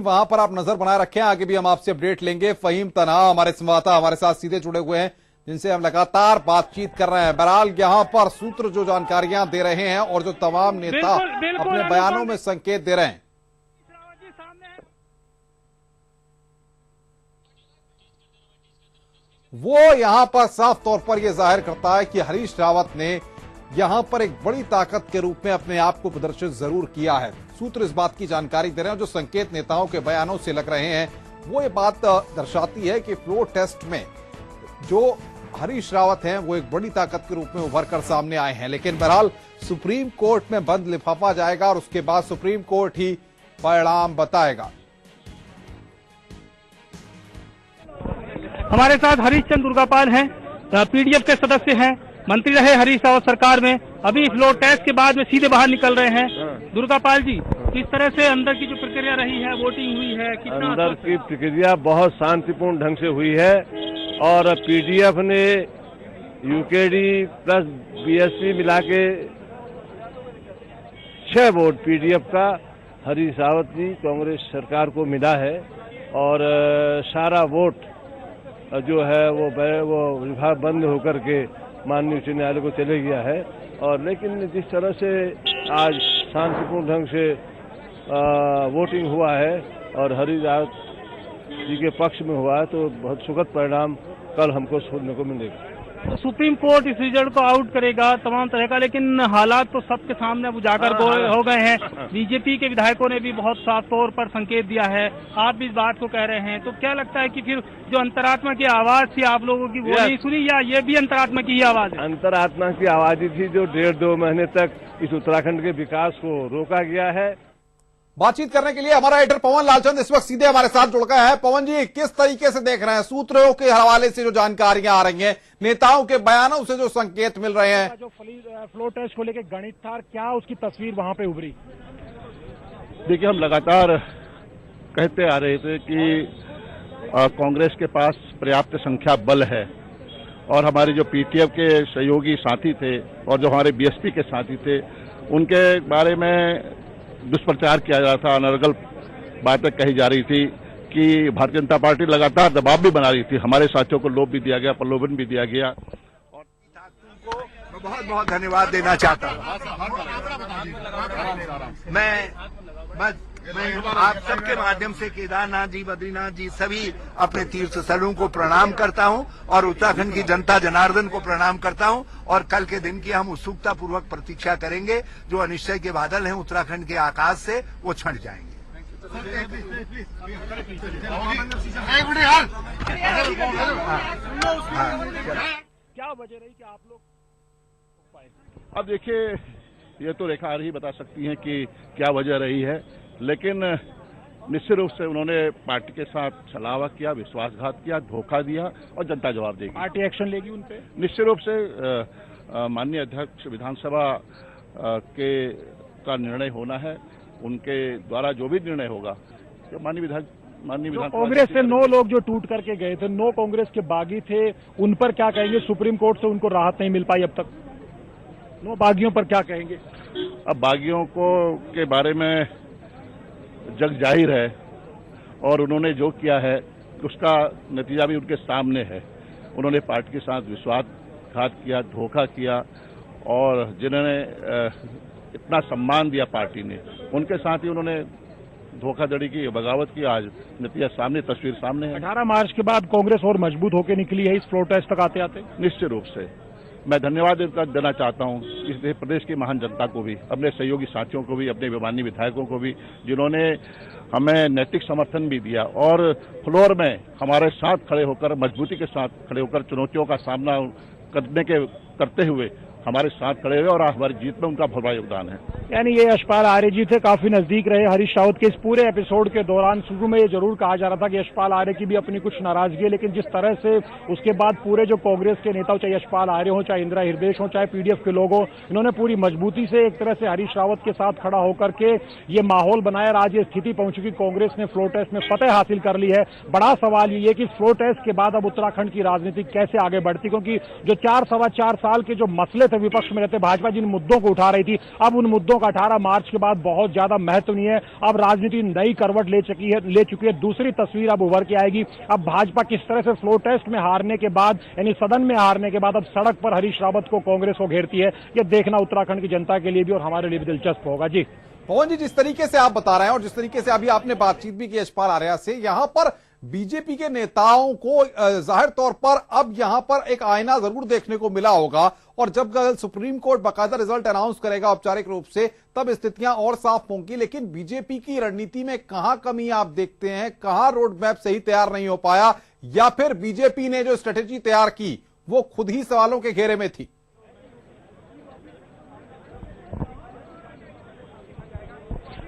वहां पर आप नजर बनाए रखें, आगे भी हम आपसे अपडेट लेंगे। फहीम तना हमारे संवाददाता हमारे साथ सीधे जुड़े हुए हैं, जिनसे हम लगातार बातचीत कर रहे हैं। बहरहाल यहां पर सूत्र जो जानकारियां दे रहे हैं और जो तमाम नेता अपने बयानों में संकेत दे रहे हैं, वो यहां पर साफ तौर पर यह जाहिर करता है कि हरीश रावत ने यहां पर एक बड़ी ताकत के रूप में अपने आप को प्रदर्शित जरूर किया है। सूत्र इस बात की जानकारी दे रहे हैं, जो संकेत नेताओं के बयानों से लग रहे हैं, वो ये बात दर्शाती है कि फ्लोर टेस्ट में जो हरीश रावत हैं वो एक बड़ी ताकत के रूप में उभर कर सामने आए हैं। लेकिन बहरहाल सुप्रीम कोर्ट में बंद लिफाफा जाएगा और उसके बाद सुप्रीम कोर्ट ही परिणाम बताएगा। हमारे साथ हरीश चंद्र दुर्गापाल हैं, पीडीएफ के सदस्य हैं, मंत्री रहे हरीश रावत सरकार में, अभी फ्लोर टेस्ट के बाद में सीधे बाहर निकल रहे हैं। दुर्गापाल जी, किस तरह से अंदर की जो प्रक्रिया रही है, वोटिंग हुई है, कितना अंदर की प्रक्रिया बहुत शांतिपूर्ण ढंग से हुई है और पीडीएफ ने यूकेडी प्लस बीएसपी मिला के 6 वोट पीडीएफ का हरीश रावत जी कांग्रेस सरकार को मिला है और सारा वोट जो है वो विभाग बंद होकर के माननीय उच्च न्यायालय को चले गया है। और लेकिन जिस तरह से आज शांतिपूर्ण ढंग से वोटिंग हुआ है और हरीश रावत जी के पक्ष में हुआ है, तो बहुत सुखद परिणाम कल हमको सुनने को मिलेगा। तो सुप्रीम कोर्ट इस रिजल्ट को आउट करेगा तमाम तरह का, लेकिन हालात तो सबके सामने उजागर हो गए हैं। बीजेपी के विधायकों ने भी बहुत साफ तौर पर संकेत दिया है, आप भी इस बात को कह रहे हैं, तो क्या लगता है कि फिर जो अंतरात्मा की आवाज थी आप लोगों की, वो नहीं सुनी या ये भी अंतरात्मा की ही आवाज है? अंतरात्मा की आवाज ही थी जो 1.5-2 महीने तक इस उत्तराखंड के विकास को रोका गया है। बातचीत करने के लिए हमारा एडिटर पवन लालचंद इस वक्त सीधे हमारे साथ जुड़ गए हैं। पवन जी, किस तरीके से देख रहे हैं सूत्रों के हवाले से जो जानकारियां आ रही हैं, नेताओं के बयानों से जो संकेत मिल रहे हैं? जो फ्लोर टेस्ट को लेकर गणित था, क्या उसकी तस्वीर वहां पे उभरी? देखिए, हम लगातार कहते आ रहे थे कि कांग्रेस के पास पर्याप्त संख्या बल है और हमारे जो पीटीएफ के सहयोगी साथी थे और जो हमारे बीएसपी के साथी थे उनके बारे में दुष्प्रचार किया जा रहा था, अनर्गल बातें कही जा रही थी कि भारतीय जनता पार्टी लगातार दबाव भी बना रही थी, हमारे साथियों को लोभ भी दिया गया, प्रलोभन भी दिया गया। मैं बहुत बहुत धन्यवाद देना चाहता हूँ। मैं आप सबके माध्यम से केदारनाथ जी, बद्रीनाथ जी, सभी अपने तीर्थ स्थलों को प्रणाम करता हूं और उत्तराखंड की जनता जनार्दन को प्रणाम करता हूं। और कल के दिन की हम उत्सुकता पूर्वक प्रतीक्षा करेंगे। जो अनिश्चय के बादल हैं उत्तराखंड के आकाश से, वो छंट जाएंगे। क्या वजह रही कि आप लोग? अब देखिए, ये तो रेखा आर ही बता सकती हैं कि क्या वजह रही है, लेकिन निश्चित रूप से उन्होंने पार्टी के साथ छलावा किया, विश्वासघात किया, धोखा दिया और जनता जवाब देगी। पार्टी एक्शन लेगी उन पे? निश्चित रूप से माननीय अध्यक्ष विधानसभा का निर्णय होना है, उनके द्वारा जो भी निर्णय होगा तो माननीय विधानसभा। कांग्रेस से 9 लोग जो टूट करके गए थे, 9 कांग्रेस के बागी थे, उन पर क्या कहेंगे? सुप्रीम कोर्ट से उनको राहत नहीं मिल पाई अब तक, 9 बागियों पर क्या कहेंगे? अब बागियों के बारे में जग जाहिर है और उन्होंने जो किया है उसका नतीजा भी उनके सामने है। उन्होंने पार्टी के साथ विश्वासघात किया, धोखा किया और जिन्होंने इतना सम्मान दिया पार्टी ने, उनके साथ ही उन्होंने धोखाधड़ी की, बगावत की। आज नतीजा सामने, तस्वीर सामने है। 18 मार्च के बाद कांग्रेस और मजबूत होकर निकली है इस प्रोटेस्ट तक आते आते। निश्चित रूप से मैं धन्यवाद देना चाहता हूं इस प्रदेश की महान जनता को भी, अपने सहयोगी साथियों को भी, अपने माननीय विधायकों को भी, जिन्होंने हमें नैतिक समर्थन भी दिया और फ्लोर में हमारे साथ खड़े होकर, मजबूती के साथ खड़े होकर चुनौतियों का सामना करते हुए हमारे साथ खड़े हुए और हमारी जीत में उनका बड़ा योगदान है। यानी ये यशपाल आर्य जी थे, काफी नजदीक रहे हरीश रावत के। इस पूरे एपिसोड के दौरान शुरू में ये जरूर कहा जा रहा था कि यशपाल आर्य की भी अपनी कुछ नाराजगी है, लेकिन जिस तरह से उसके बाद पूरे जो कांग्रेस के नेता, चाहे यशपाल आर्य हो, चाहे इंदिरा हृदयेश हो, चाहे पीडीएफ के लोग हो, इन्होंने पूरी मजबूती से एक तरह से हरीश रावत के साथ खड़ा होकर के ये माहौल बनाया। आज ये स्थिति पहुंची कि कांग्रेस ने फ्लोर टेस्ट में फतेह हासिल कर ली है। बड़ा सवाल ये है कि फ्लोर टेस्ट के बाद अब उत्तराखंड की राजनीति कैसे आगे बढ़ती, क्योंकि जो 4-4.25 साल के जो मसले थे विपक्ष में रहते, भाजपा जिन मुद्दों को उठा रही थी, अब उन मुद्दों का 18 मार्च के बाद बहुत ज्यादा महत्व नहीं है। अब राजनीति नई करवट ले चुकी है। दूसरी तस्वीर अब उभर के आएगी। अब भाजपा किस तरह से फ्लोर टेस्ट में हारने के बाद, यानी सदन में हारने के बाद, अब सड़क पर हरीश रावत को कांग्रेस को घेरती है। यह देखना उत्तराखंड की जनता के लिए भी और हमारे लिए भी दिलचस्प होगा। जी पवन जी, जिस तरीके से आप बता रहे हैं और जिस तरीके से अभी आपने बातचीत भी की यशपाल आर्या से, यहां पर बीजेपी के नेताओं को जाहिर तौर पर अब यहां पर एक आईना जरूर देखने को मिला होगा और जब सुप्रीम कोर्ट बाकायदा रिजल्ट अनाउंस करेगा औपचारिक रूप से, तब स्थितियां और साफ होंगी। लेकिन बीजेपी की रणनीति में कहां कमी आप देखते हैं? कहां रोड मैप सही तैयार नहीं हो पाया, या फिर बीजेपी ने जो स्ट्रेटेजी तैयार की वो खुद ही सवालों के घेरे में थी?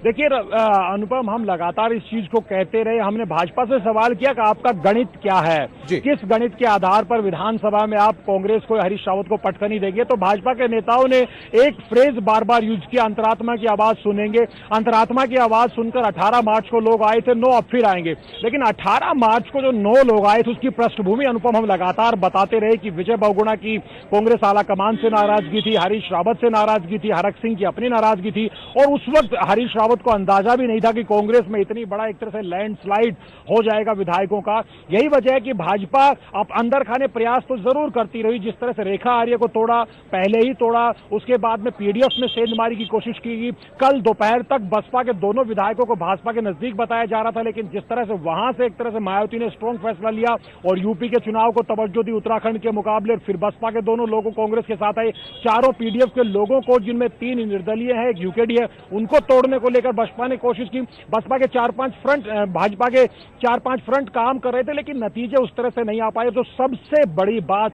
देखिए अनुपम, हम लगातार इस चीज को कहते रहे। हमने भाजपा से सवाल किया कि आपका गणित क्या है, किस गणित के आधार पर विधानसभा में आप कांग्रेस को, हरीश रावत को पटखनी देंगे। तो भाजपा के नेताओं ने एक फ्रेज बार बार यूज किया, अंतरात्मा की आवाज सुनेंगे। अंतरात्मा की आवाज सुनकर 18 मार्च को लोग आए थे, 9 अब फिर आएंगे। लेकिन 18 मार्च को जो 9 लोग आए थे उसकी पृष्ठभूमि अनुपम हम लगातार बताते रहे कि विजय बहुगुणा की कांग्रेस आलाकमान से नाराजगी थी, हरीश रावत से नाराजगी थी, हरक सिंह की अपनी नाराजगी थी। और उस वक्त हरीश रावत को अंदाजा भी नहीं था कि कांग्रेस में इतनी बड़ा एक तरह से लैंडस्लाइड हो जाएगा विधायकों का। यही वजह है कि भाजपा अब अंदर खाने प्रयास तो जरूर करती रही। जिस तरह से रेखा आर्य को तोड़ा, पहले ही तोड़ा, उसके बाद में पीडीएफ में सेंधमारी की कोशिश की। कल दोपहर तक बसपा के दोनों विधायकों को भाजपा के नजदीक बताया जा रहा था, लेकिन जिस तरह से वहां से एक तरह से मायावती ने स्ट्रांग फैसला लिया और यूपी के चुनाव को तवज्जो दी उत्तराखंड के मुकाबले, फिर बसपा के दोनों लोगों कांग्रेस के साथ आए। चारों पीडीएफ के लोगों को, जिनमें 3 निर्दलीय है, एक यूकेडी है, उनको तोड़ने को लेकर बसपा ने कोशिश की। बसपा के 4-5 फ्रंट, भाजपा के 4-5 फ्रंट काम कर रहे थे, लेकिन नतीजे उस तरह से नहीं आ पाए। तो सबसे बड़ी बात